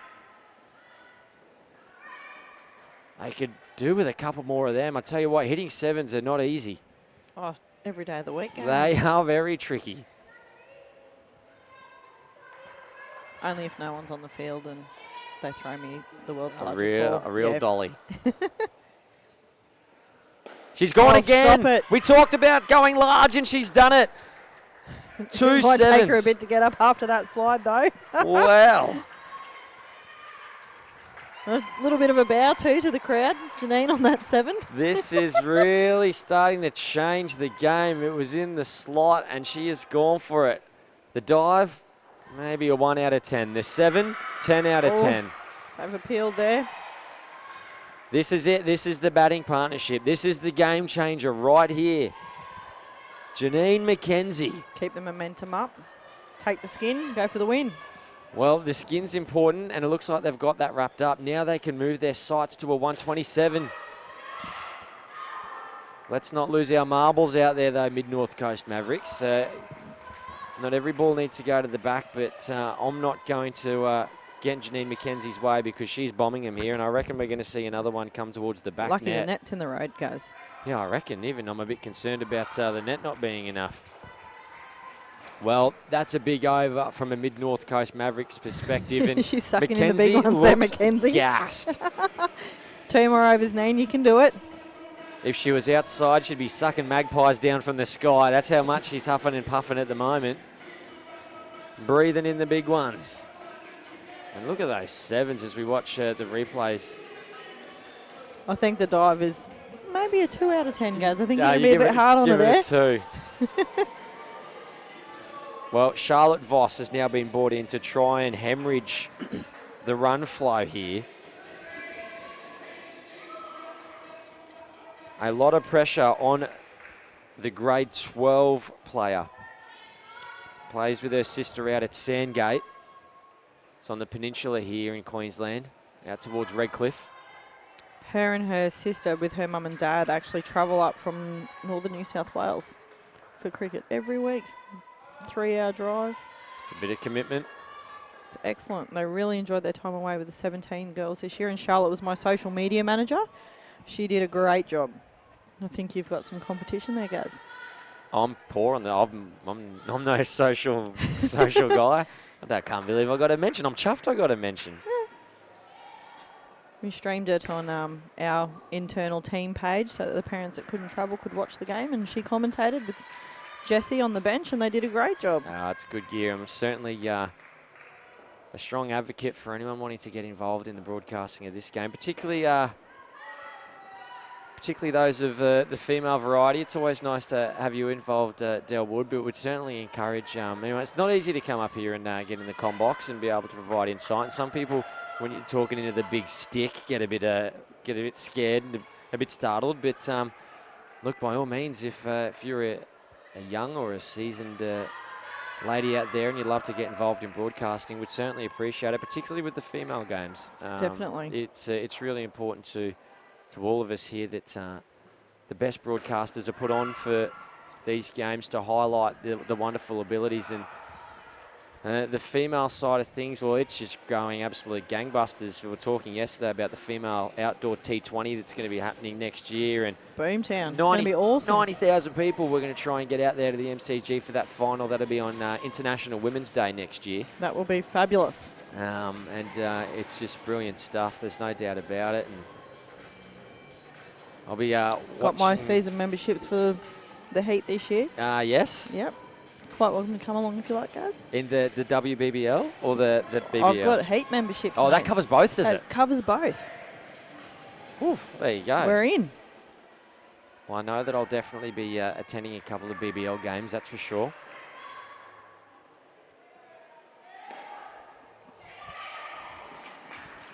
They could do with a couple more of them. I tell you what, hitting sevens are not easy. Oh, every day of the week. They are very tricky. Only if no one's on the field and they throw me the world's largest ball. A real dolly. She's gone again. Stop it. We talked about going large and she's done it. 2 It might sevens. take her a bit to get up after that slide though. Wow. A little bit of a bow too to the crowd, Janine, on that 7. This is really starting to change the game. It was in the slot and she has gone for it. The dive, maybe a 1 out of 10. The 7, 10 out of 10. I've appealed there. This is it. This is the batting partnership. This is the game changer right here. Janine McKenzie. Keep the momentum up. Take the skin, go for the win. Well, the skin's important, and it looks like they've got that wrapped up. Now they can move their sights to a 127. Let's not lose our marbles out there, though, Mid-North Coast Mavericks. Not every ball needs to go to the back, but I'm not going to get Janine McKenzie's way because she's bombing him here, and I reckon we're going to see another one come towards the back Lucky net. the net's in the road, guys. Yeah, I reckon. Even I'm a bit concerned about the net not being enough. Well, that's a big over from a Mid-North Coast Mavericks perspective. And she's sucking McKenzie in the big ones there, McKenzie. Gassed. 2 more overs, Neen. You can do it. If she was outside, she'd be sucking magpies down from the sky. That's how much she's huffing and puffing at the moment. Breathing in the big ones. And look at those sevens as we watch the replays. I think the dive is maybe a 2 out of 10, guys. I think you're going to you be a bit hard on her there. Give it a 2. Well, Charlotte Voss has now been brought in to try and hemorrhage the run flow here. A lot of pressure on the grade 12 player. Plays with her sister out at Sandgate. It's on the peninsula here in Queensland, out towards Redcliffe. Her and her sister with her mum and dad actually travel up from northern New South Wales for cricket every week. 3-hour drive. It's a bit of commitment. It's excellent. They really enjoyed their time away with the 17 girls this year, and Charlotte was my social media manager. She did a great job. I think you've got some competition there, guys. I'm poor on the. I'm no social guy. I can't believe I got a mention. I'm chuffed I got a mention. Yeah. We streamed it on our internal team page so that the parents that couldn't travel could watch the game, and she commentated with Jessie on the bench, and they did a great job. It's good gear. I'm certainly a strong advocate for anyone wanting to get involved in the broadcasting of this game, particularly those of the female variety. It's always nice to have you involved, Del Wood, but would certainly encourage. Anyway, it's not easy to come up here and get in the comm box and be able to provide insight. And some people, when you're talking into the big stick, get a bit scared, and a bit startled. But look, by all means, if you're a young or a seasoned lady out there and you'd love to get involved in broadcasting, would certainly appreciate it, particularly with the female games. Definitely. It's really important to all of us here that the best broadcasters are put on for these games to highlight the wonderful abilities. And the female side of things, well, it's just going absolute gangbusters. We were talking yesterday about the female outdoor T20 that's going to be happening next year. And Boomtown. It's going to be awesome. 90,000 people. We're going to try and get out there to the MCG for that final. That'll be on International Women's Day next year. That will be fabulous. It's just brilliant stuff. There's no doubt about it. And I'll be got my season memberships for the heat this year. Yes. Yep. Quite welcome to come along if you like, guys. In the WBBL or the BBL? I've got heat memberships. Oh, that covers both, does it? It covers both. Ooh, there you go. We're in. Well, I know that I'll definitely be attending a couple of BBL games, that's for sure.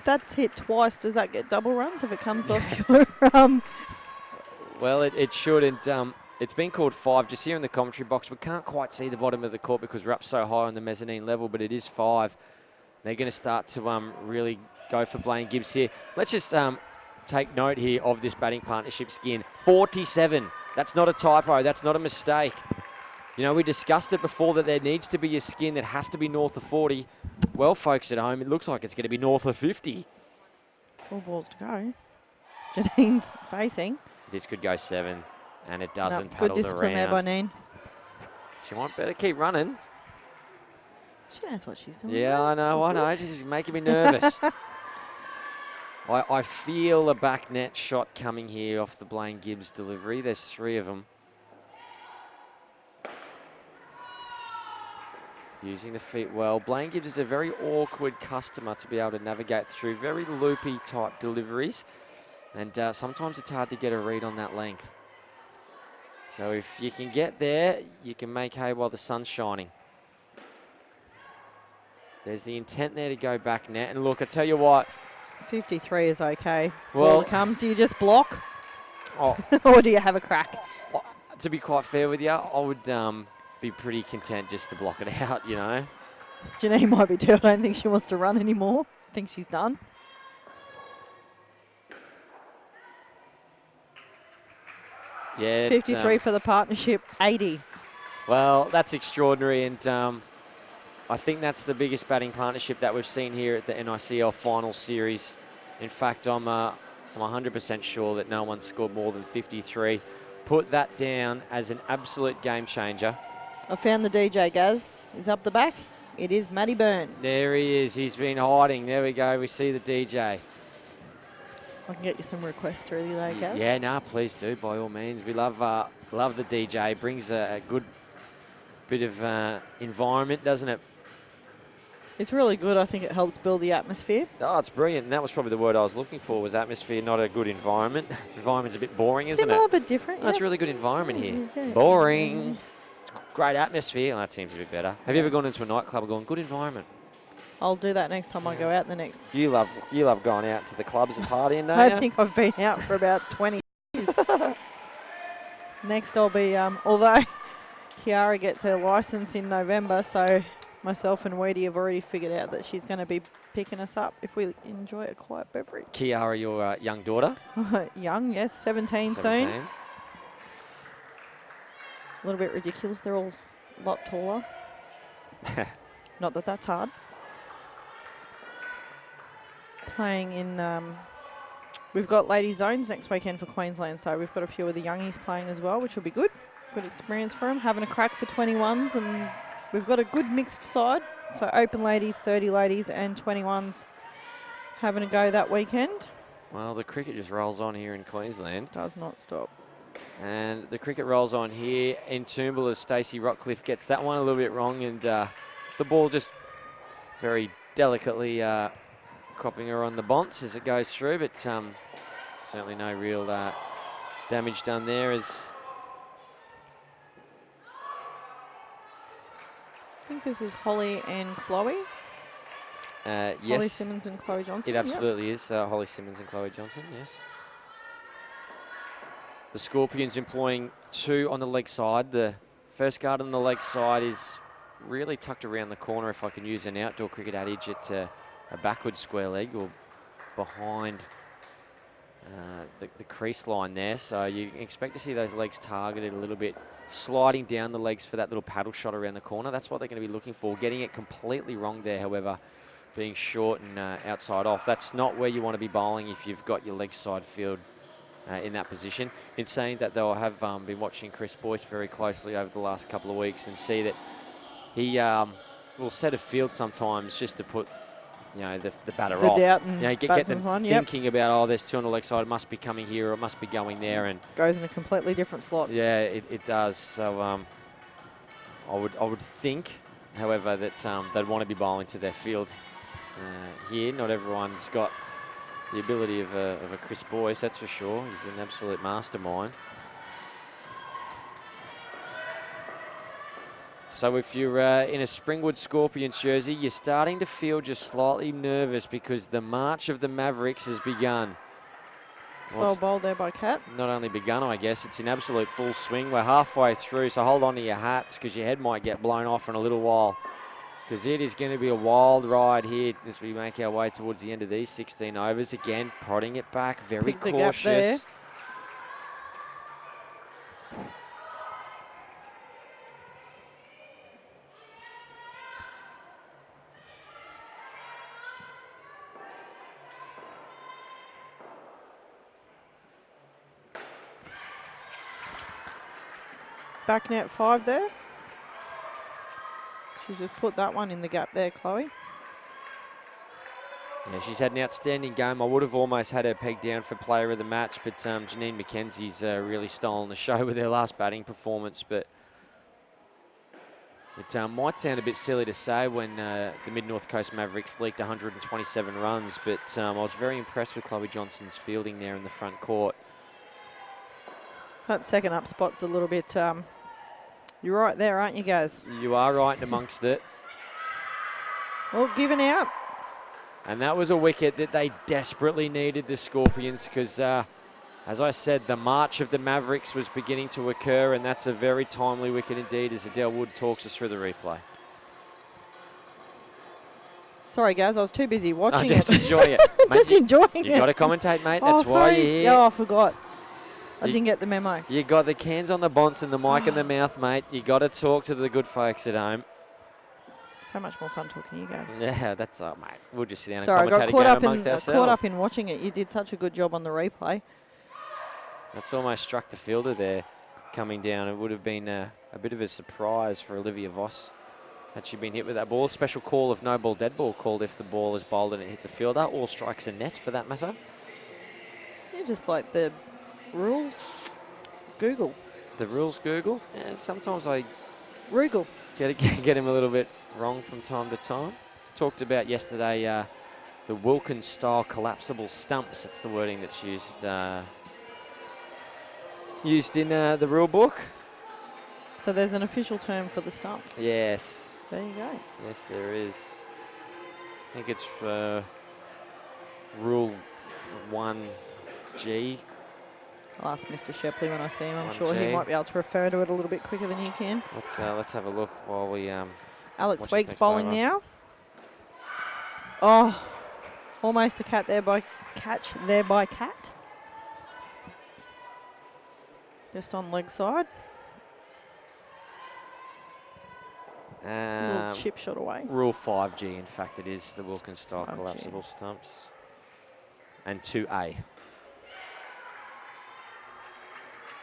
That's hit twice. Does that get double runs if it comes off your... Well, it should. And it's been called 5 just here in the commentary box. We can't quite see the bottom of the court because we're up so high on the mezzanine level, but it is 5. They're going to start to really go for Blaine Gibbs here. Let's just take note here of this batting partnership skin. 47. That's not a typo. That's not a mistake. You know, we discussed it before that there needs to be a skin that has to be north of 40. Well, folks at home, it looks like it's going to be north of 50. 4 balls to go. Janine's facing. This could go 7, and it doesn't. Good Paddled discipline there around. by Neen. She might better keep running. She knows what she's doing. Yeah, I know. She's making me nervous. I feel a back net shot coming here off the Blaine Gibbs delivery. There's 3 of them. Using the feet well. Blaine Gibbs is a very awkward customer to be able to navigate through. Very loopy type deliveries. And sometimes it's hard to get a read on that length. So if you can get there, you can make hay while the sun's shining. There's the intent there to go back net. And look, I tell you what. 53 is okay. Well, ball to come. Do you just block? Oh, or do you have a crack? to be quite fair with you, I would be pretty content just to block it out, you know. Janine might be too. I don't think she wants to run anymore. I think she's done. Yeah. 53 for the partnership, 80. Well, that's extraordinary, and I think that's the biggest batting partnership that we've seen here at the NICL final series. In fact, I'm 100% sure that no one scored more than 53. Put that down as an absolute game changer. I found the DJ, Gaz. He's up the back. It is Matty Byrne. There he is. He's been hiding. There we go. We see the DJ. I can get you some requests through the Gaz. Yeah, no, please do, by all means. We love the DJ. Brings a good bit of environment, doesn't it? It's really good. I think it helps build the atmosphere. Oh, it's brilliant. And that was probably the word I was looking for, was atmosphere, not a good environment. Environment's a bit boring, isn't it? Similar but different. That's really good environment here. Yeah. Boring. Great atmosphere. Oh, that seems a bit better. Have you ever gone into a nightclub and gone, good environment? I'll do that next time I go out the next. You love going out to the clubs and partying, don't I you? think I've been out for about 20 years. Next I'll be, although Kiara gets her licence in November, so myself and Weedy have already figured out that she's going to be picking us up if we enjoy a quiet beverage. Kiara, your young daughter? Young, yes, 17 soon. A little bit ridiculous. They're all a lot taller. Not that that's hard. Playing in, we've got ladies zones next weekend for Queensland, so we've got a few of the youngies playing as well, which will be good. Good experience for them. Having a crack for 21s, and we've got a good mixed side. So open ladies, 30 ladies, and 21s having a go that weekend. Well, the cricket just rolls on here in Queensland. Does not stop. And the cricket rolls on here in Toombul as Stacey Rockcliffe gets that one a little bit wrong, and the ball just very delicately cropping her on the bonce as it goes through, but certainly no real damage done there. As I think this is Holly and Chloe. yes. Holly Simmons and Chloe Johnson. It absolutely is. Holly Simmons and Chloe Johnson, yes. The Scorpions employing 2 on the leg side. The first guard on the leg side is really tucked around the corner, if I can use an outdoor cricket adage, at a backward square leg or behind the crease line there. So you expect to see those legs targeted a little bit, sliding down the legs for that little paddle shot around the corner. That's what they're going to be looking for. Getting it completely wrong there, however, being short and outside off. That's not where you want to be bowling if you've got your leg side field in that position. In saying that, though, I have been watching Chris Boyce very closely over the last couple of weeks and see that he will set a field sometimes just to put, you know, the batter off. Doubt and get them thinking about, oh, there's 2 on the leg side, it must be coming here or it must be going there, and goes in a completely different slot. Yeah, it does. So I would think, however, that they'd want to be bowling to their field here. Not everyone's got the ability of a Chris Boyce, that's for sure. He's an absolute mastermind. So if you're in a Springwood Scorpions jersey, you're starting to feel just slightly nervous because the march of the Mavericks has begun. Well bowled there by Kat. Not only begun, I guess, it's in absolute full swing. We're halfway through, so hold on to your hats because your head might get blown off in a little while. because it is going to be a wild ride here as we make our way towards the end of these 16 overs. Again, prodding it back, very Pick the gap cautious. Back net 5 there. She's just put that one in the gap there, Chloe. Yeah, she's had an outstanding game. I would have almost had her pegged down for player of the match, but Janine McKenzie's really stolen the show with her last batting performance. But it might sound a bit silly to say when the Mid-North Coast Mavericks leaked 127 runs, but I was very impressed with Chloe Johnson's fielding there in the front court. That second up spot's a little bit... you're right there, aren't you, guys? You are right in amongst it. Well, given out. And that was a wicket that they desperately needed, the Scorpions, because, as I said, the march of the Mavericks was beginning to occur, and that's a very timely wicket indeed as Adele Wood talks us through the replay. Sorry, guys, I was too busy watching just it. enjoying it. Just enjoying it. You've got to commentate, mate. That's why sorry. you're here. Oh, I forgot. I didn't get the memo. You got the cans on the bonce and the mic in the mouth, mate. You got to talk to the good folks at home. So much more fun talking to you guys. Yeah, that's all, mate. We'll just sit down Sorry, and commentate again amongst ourselves. Caught up in watching it. You did such a good job on the replay. That's almost struck the fielder there coming down. It would have been a bit of a surprise for Olivia Voss had she been hit with that ball. Special call of no ball, dead ball called if the ball is bowled and it hits a fielder or strikes a net for that matter. You just like the rules. Google. The rules Googled? Yeah, sometimes I Roogle. get him a little bit wrong from time to time. Talked about yesterday the Wilkins-style collapsible stumps. That's the wording that's used in the rule book. So there's an official term for the stump. Yes. There you go. Yes, there is. I think it's Rule 1G. I'll ask Mr. Shepley when I see him. I'm 1G. sure he might be able to refer to it a little bit quicker than you can. Let's have a look while we Alex watch this Weeks next bowling over. now. Oh, almost a catch there by Cat. Just on leg side. A little chip shot away. Rule 5G, in fact, it is the Wilkins-style 5G. collapsible stumps. And 2A.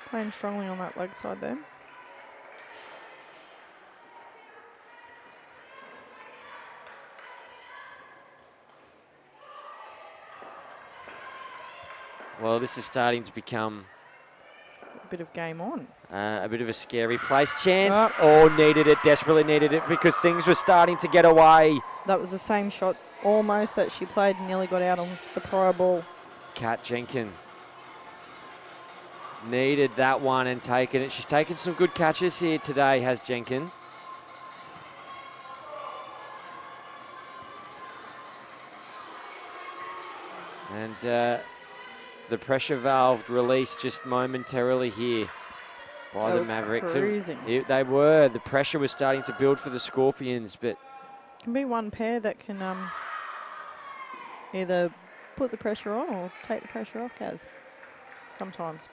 Playing strongly on that leg side there. Well, this is starting to become A bit of game on. a bit of a scary place. Chance. Oh, needed it, desperately needed it because things were starting to get away. That was the same shot almost that she played and nearly got out on the prior ball. Kat Jenkin needed that one and taken it. She's taken some good catches here today, has Jenkin. And the pressure valve released just momentarily here by the Mavericks. Cruising. They were. The pressure was starting to build for the Scorpions, but Can be one pair that can either put the pressure on or take the pressure off, Kaz. Sometimes.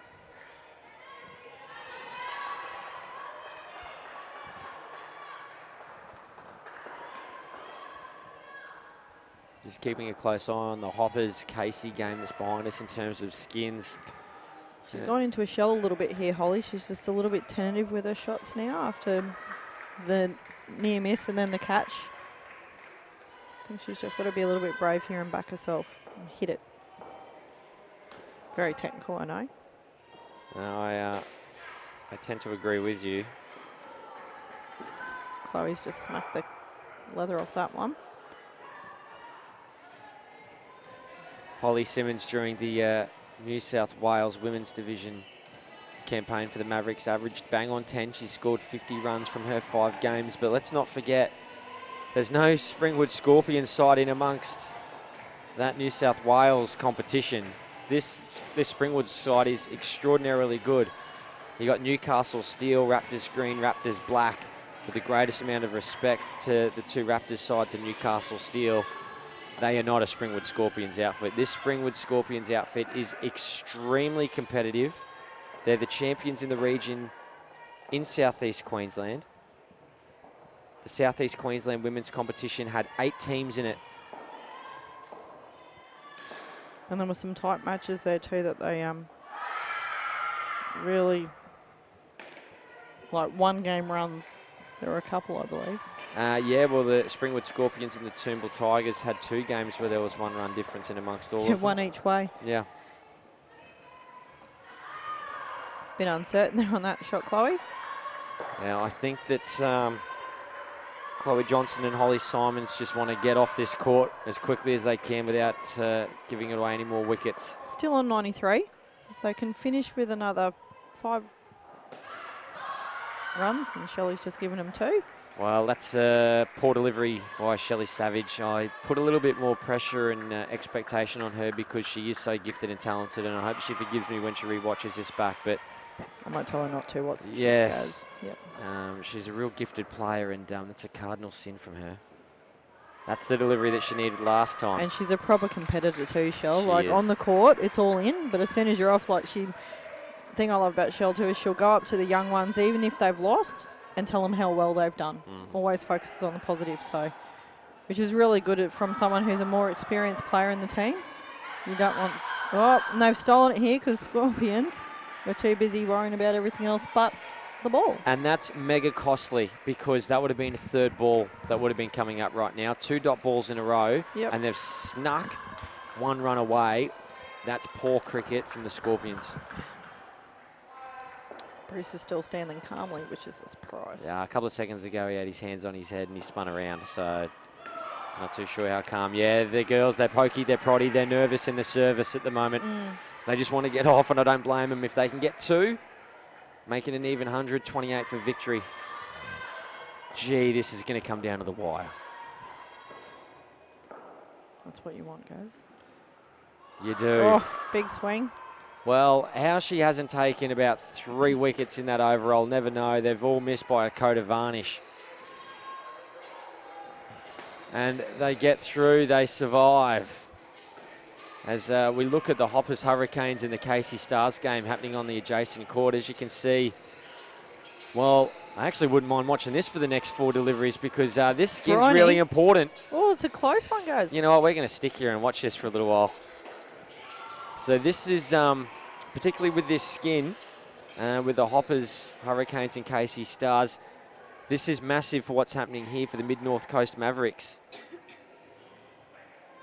just keeping a close eye on the Hoppers Casey game that's behind us in terms of skins. She's gone into a shell a little bit here, Holly. She's just a little bit tentative with her shots now after the near miss and then the catch. I think she's just got to be a little bit brave here and back herself and hit it. Very technical, I know. No, I tend to agree with you. Chloe's just smacked the leather off that one. Holly Simmons during the New South Wales Women's Division campaign for the Mavericks averaged bang on 10. She scored 50 runs from her 5 games, but let's not forget there's no Springwood Scorpions side in amongst that New South Wales competition. This Springwood side is extraordinarily good. You got Newcastle Steel, Raptors Green, Raptors Black, with the greatest amount of respect to the two Raptors sides of Newcastle Steel, they are not a Springwood Scorpions outfit. This Springwood Scorpions outfit is extremely competitive. They're the champions in the region in Southeast Queensland. The Southeast Queensland women's competition had 8 teams in it. And there were some tight matches there too that they really, like, one-game runs. There were a couple, I believe. Yeah, well, the Springwood Scorpions and the Toombul Tigers had 2 games where there was 1 run difference in amongst all of them. One each way. Yeah. Bit uncertain there on that shot, Chloe. Now, I think that Chloe Johnson and Holly Simons just want to get off this court as quickly as they can without giving away any more wickets. Still on 93. If they can finish with another 5 runs, and Shelley's just given them 2. Well, that's poor delivery by Shelley Savage. I put a little bit more pressure and expectation on her because she is so gifted and talented, and I hope she forgives me when she rewatches this back. But I might tell her not to. What? Yes. Yep. She's a real gifted player, and it's a cardinal sin from her. That's the delivery that she needed last time. And she's a proper competitor too, Shell. She like is. On the court, it's all in, but as soon as you're off, like the thing I love about Shell too is she'll go up to the young ones, even if they've lost, and tell them how well they've done. Always focuses on the positive, which is really good from someone who's a more experienced player in the team. You don't want, and they've stolen it here because Scorpions were too busy worrying about everything else but the ball. And that's mega costly because that would have been a 3rd ball that would have been coming up right now. 2 dot balls in a row, and they've snuck 1 run away. That's poor cricket from the Scorpions. Bruce is still standing calmly, which is a surprise. Yeah, a couple of seconds ago he had his hands on his head and he spun around, so not too sure how calm. Yeah, the girls, they're pokey, they're proddy, they're nervous in the service at the moment. They just want to get off, and I don't blame them. If they can get 2, making an even 128 for victory. Gee, this is going to come down to the wire. That's what you want, guys. You do. Oh, big swing. Well, how she hasn't taken about 3 wickets in that over, I'll never know. They've all missed by a coat of varnish. And they get through, they survive. As we look at the Hoppers Hurricanes in the Casey Stars game happening on the adjacent court, as you can see, well, I actually wouldn't mind watching this for the next 4 deliveries because this skin's really important. Oh, it's a close one, guys. You know what, we're going to stick here and watch this for a little while. So this is, particularly with this skin, with the Hoppers, Hurricanes and Casey Stars, this is massive for what's happening here for the Mid-North Coast Mavericks.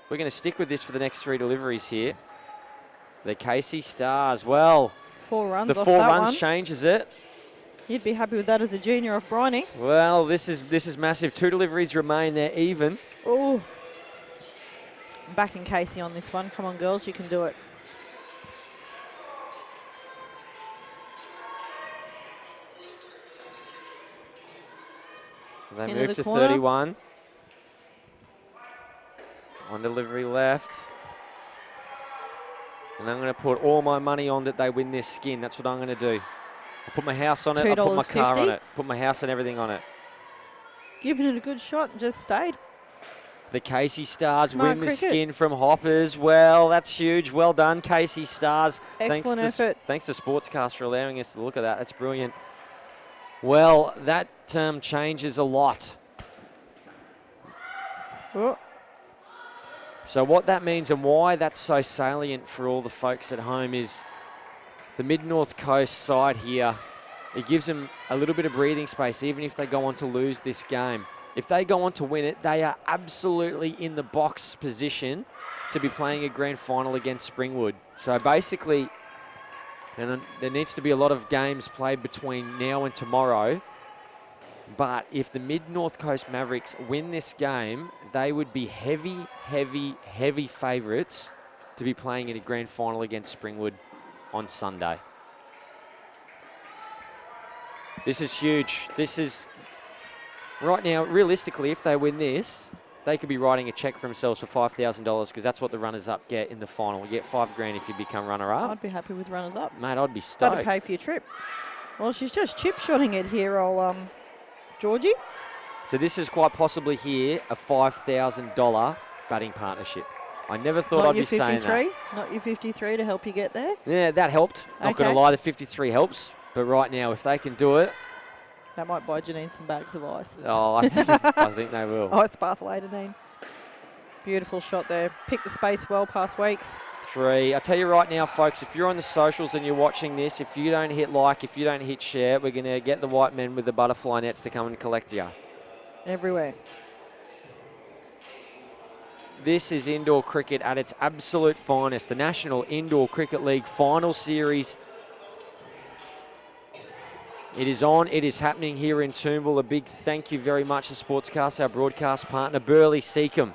We're going to stick with this for the next 3 deliveries here. The Casey Stars, well, 4 runs the off 4 that runs one. changes it. You'd be happy with that as a junior off Briney. Well, this is massive. 2 deliveries remain, they're even. Oh, backing Casey on this one. Come on, girls, you can do it. They Into move the to corner. 31. 1 delivery left. And I'm going to put all my money on that they win this skin. That's what I'm going to do. I'll put my house on it. I'll put my car on it. Put my house and everything on it. Giving it a good shot and just stayed. The Casey Stars Smart win the cricket. skin from Hoppers. Well, that's huge. Well done, Casey Stars. Excellent effort. Thanks to Sportscast for allowing us to look at that. That's brilliant. Well, that changes a lot. Oh. So what that means and why that's so salient for all the folks at home is the Mid-North Coast side here. It gives them a little bit of breathing space, even if they go on to lose this game. If they go on to win it, they are absolutely in the box position to be playing a grand final against Springwood. So basically, and there needs to be a lot of games played between now and tomorrow. But if the Mid-North Coast Mavericks win this game, they would be heavy, heavy, heavy favourites to be playing in a grand final against Springwood on Sunday. This is huge. This is, right now, realistically, if they win this, they could be writing a cheque for themselves for $5,000 because that's what the runners-up get in the final. You get $5,000 if you become runner-up. I'd be happy with runners-up. Mate, I'd be stoked. That'd pay for your trip. Well, she's just chip-shotting it here, old Georgie. So this is quite possibly here a $5,000 batting partnership. I never thought I'd be saying that. Not your 53 to help you get there? Yeah, that helped. Not going to lie, the 53 helps. But right now, if they can do it... That might buy Janine some bags of ice. Oh, I think they will. Oh, it's Bartholay, Janine. Beautiful shot there. Pick the space well past Weeks. 3. I tell you right now, folks, if you're on the socials and you're watching this, if you don't hit like, if you don't hit share, we're going to get the white men with the butterfly nets to come and collect you. Everywhere. This is indoor cricket at its absolute finest. The National Indoor Cricket League final series. It is on. It is happening here in Toombul. A big thank you very much to Sportscast, our broadcast partner, Burley Seacombe.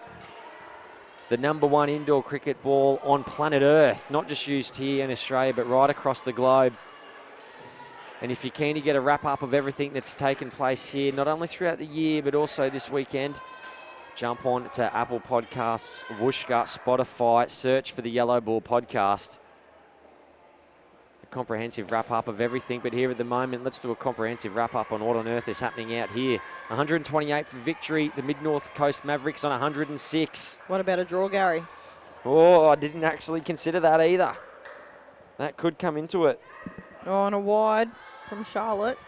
The #1 indoor cricket ball on planet Earth, not just used here in Australia, but right across the globe. And if you're keen to get a wrap-up of everything that's taken place here, not only throughout the year, but also this weekend, jump on to Apple Podcasts, Whooshka, Spotify, search for the Yellow Ball Podcast. A comprehensive wrap-up of everything, but here at the moment, let's do a comprehensive wrap-up on what on earth is happening out here. 128 for victory, the Mid-North Coast Mavericks on 106. What about a draw, Gary? Oh, I didn't actually consider that either. That could come into it. Oh, and a wide from Charlotte.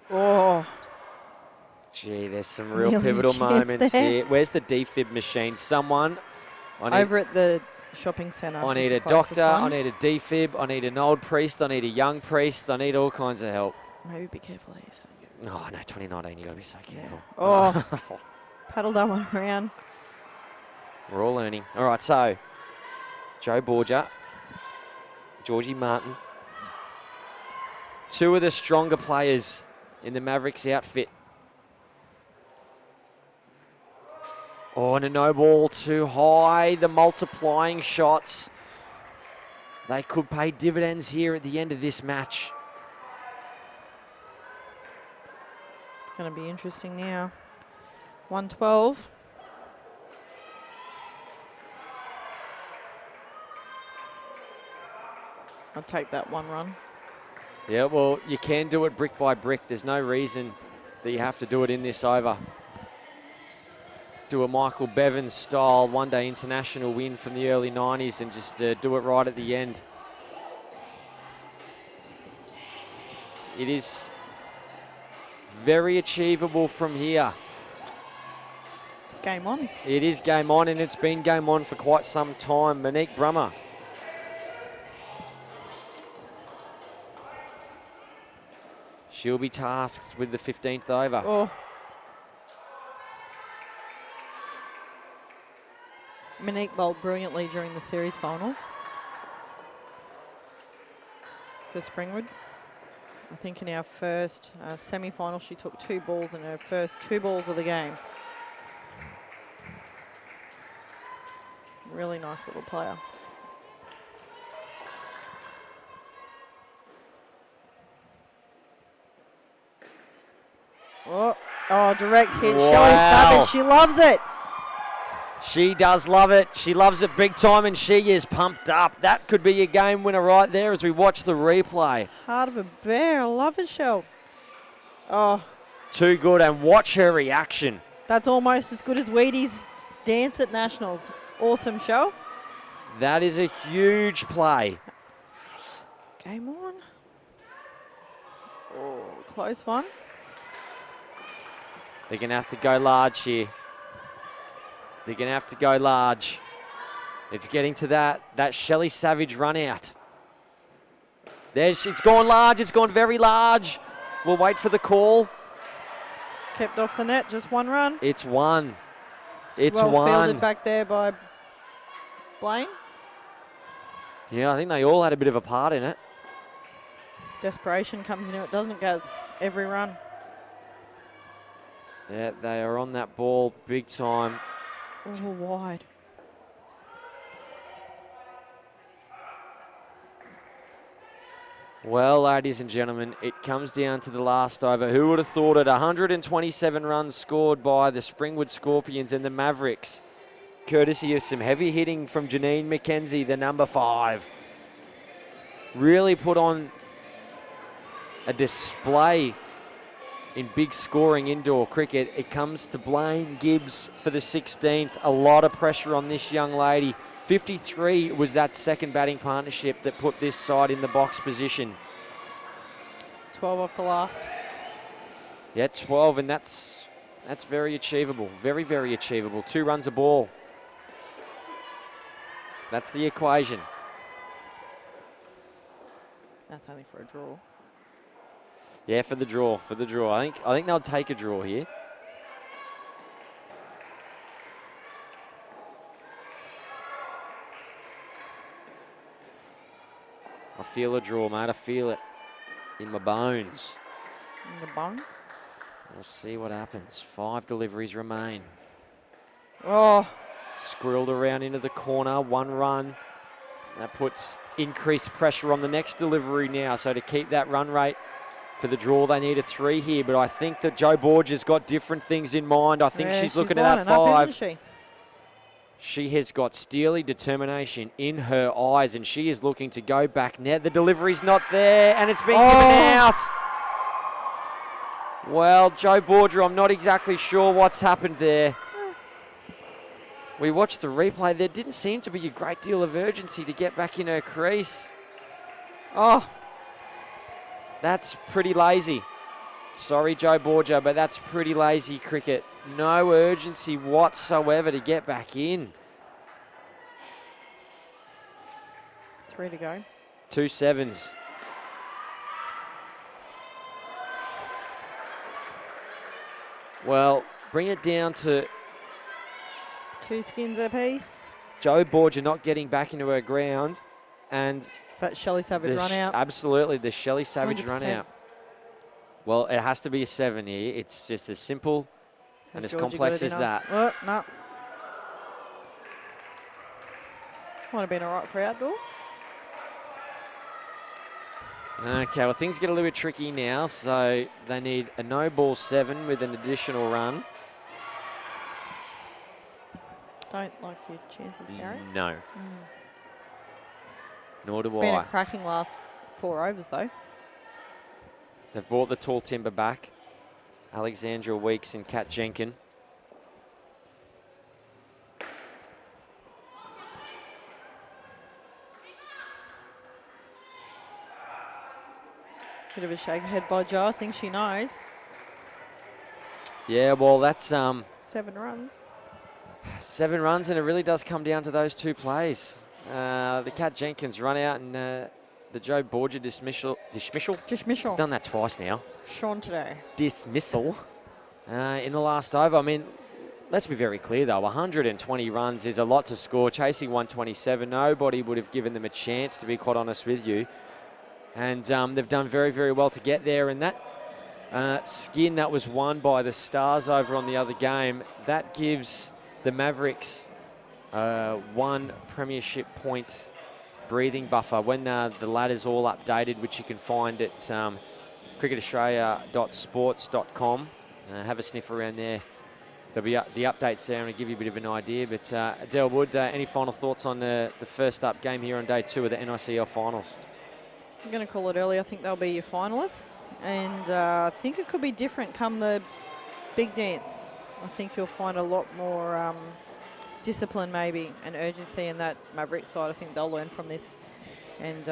Oh. Gee, there's some real pivotal moments here. Where's the defib machine? Someone. Over at the shopping centre. I need a doctor. I need a defib. I need an old priest. I need a young priest. I need all kinds of help. Maybe be careful here. Oh, no, 2019, you got to be so careful. Yeah. Oh, paddle that one around. We're all learning. All right, so Joe Borgia, Georgie Martin, 2 of the stronger players in the Mavericks outfit. Oh, and a no ball too high. The multiplying shots. They could pay dividends here at the end of this match. It's going to be interesting now. 112. I'll take that 1 run. Yeah, well, you can do it brick by brick. There's no reason that you have to do it in this over. Do a Michael Bevins style one-day international win from the early 90s and just do it right at the end. It is very achievable from here. It's game on. It is game on, and it's been game on for quite some time. Monique Brummer. She'll be tasked with the 15th over. Oh. Monique bowled brilliantly during the series finals for Springwood. I think in our first semi-final, she took 2 balls in her first 2 balls of the game. Really nice little player. Oh, direct hit. Wow. Shelley Savage, she loves it. She does love it. She loves it big time, and she is pumped up. That could be a game winner right there as we watch the replay. Heart of a bear. I love it, Shell. Oh. Too good, and watch her reaction. That's almost as good as Wheaties dance at Nationals. Awesome, Shell. That is a huge play. Game on. Oh, close one. They're going to have to go large here. They're going to have to go large. It's getting to that Shelley Savage run out. It's gone large. It's gone very large. We'll wait for the call. Kept off the net, just 1 run. It's 1. It's well 1. Fielded back there by Blaine. Yeah, I think they all had a bit of a part in it. Desperation comes into it, doesn't it, Gaz? Every run. Yeah, they are on that ball big time. Oh, wide. Well, ladies and gentlemen, it comes down to the last over. Who would have thought it? 127 runs scored by the Springwood Scorpions and the Mavericks, courtesy of some heavy hitting from Janine McKenzie, the number 5. Really put on a display in big scoring indoor cricket. It comes to Blaine Gibbs for the 16th. A lot of pressure on this young lady. 53 was that second batting partnership that put this side in the box position. 12 off the last. Yeah, 12, and that's very achievable. Very, very achievable. 2 runs a ball. That's the equation. That's only for a draw. Yeah, for the draw. I think they'll take a draw here. I feel a draw, mate. I feel it in my bones. In the bones? We'll see what happens. 5 deliveries remain. Oh. Squirreled around into the corner. 1 run. That puts increased pressure on the next delivery now. So to keep that run rate for the draw, they need a 3 here. But I think that Joe Borges got different things in mind. I think she's looking at that 5. Isn't she? She has got steely determination in her eyes, and she is looking to go back net. The delivery's not there, and it's been given out. Well, Joe Borger, I'm not exactly sure what's happened there. We watched the replay. There didn't seem to be a great deal of urgency to get back in her crease. Oh, that's pretty lazy. Sorry, Joe Borger, but that's pretty lazy cricket. No urgency whatsoever to get back in. 3 to go. 2 sevens. Well, bring it down to 2 skins apiece. Joe Borger not getting back into her ground, and that Shelley Savage run out. Absolutely, the Shelley Savage 100%. run out. Well, it has to be a 7 here. It's just as simple and as complex as that. Oh, no. Might have been all right for outdoor. Okay, well, things get a little bit tricky now, so they need a no-ball 7 with an additional run. Don't like your chances, Gary. No. Nor do Been I. a cracking last 4 overs, though. They've brought the tall timber back. Alexandra Weeks and Kat Jenkin. Bit of a shake ahead by Joe. I think she knows. Yeah, well, that's 7 runs. 7 runs, and it really does come down to those 2 plays. The Kat Jenkins run out and the Joe Borger dismissal. Dismissal. Done that twice now. Sean today. Dismissal in the last over. I mean, let's be very clear, though. 120 runs is a lot to score. Chasing 127, nobody would have given them a chance, to be quite honest with you. And they've done very, very well to get there. And that skin that was won by the Stars over on the other game, that gives the Mavericks 1 premiership point breathing buffer. When the ladder's all updated, which you can find at cricketaustralia.sports.com, have a sniff around there. There'll be the updates there and I'll give you a bit of an idea. But Adele Wood, any final thoughts on the first up game here on day 2 of the NICL finals? I'm going to call it early. I think they'll be your finalists. And I think it could be different come the big dance. I think you'll find a lot more discipline maybe and urgency in that Mavericks side. I think they'll learn from this. And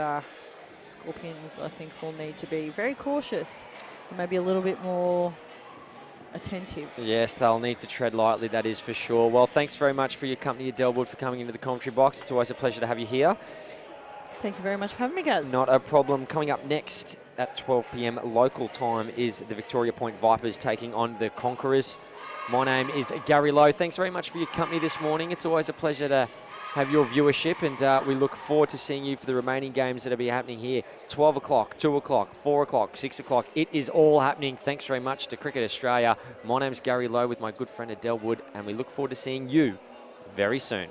Scorpions, I think, will need to be very cautious and maybe a little bit more attentive. Yes, they'll need to tread lightly, that is for sure. Well, thanks very much for your company, Adele Wood, for coming into the commentary box. It's always a pleasure to have you here. Thank you very much for having me, guys. Not a problem. Coming up next at 12 p.m. local time is the Victoria Point Vipers taking on the Conquerors. My name is Gary Lowe. Thanks very much for your company this morning. It's always a pleasure to have your viewership, and we look forward to seeing you for the remaining games that will be happening here. 12 o'clock, 2 o'clock, 4 o'clock, 6 o'clock. It is all happening. Thanks very much to Cricket Australia. My name's Gary Lowe with my good friend Adele Wood, and we look forward to seeing you very soon.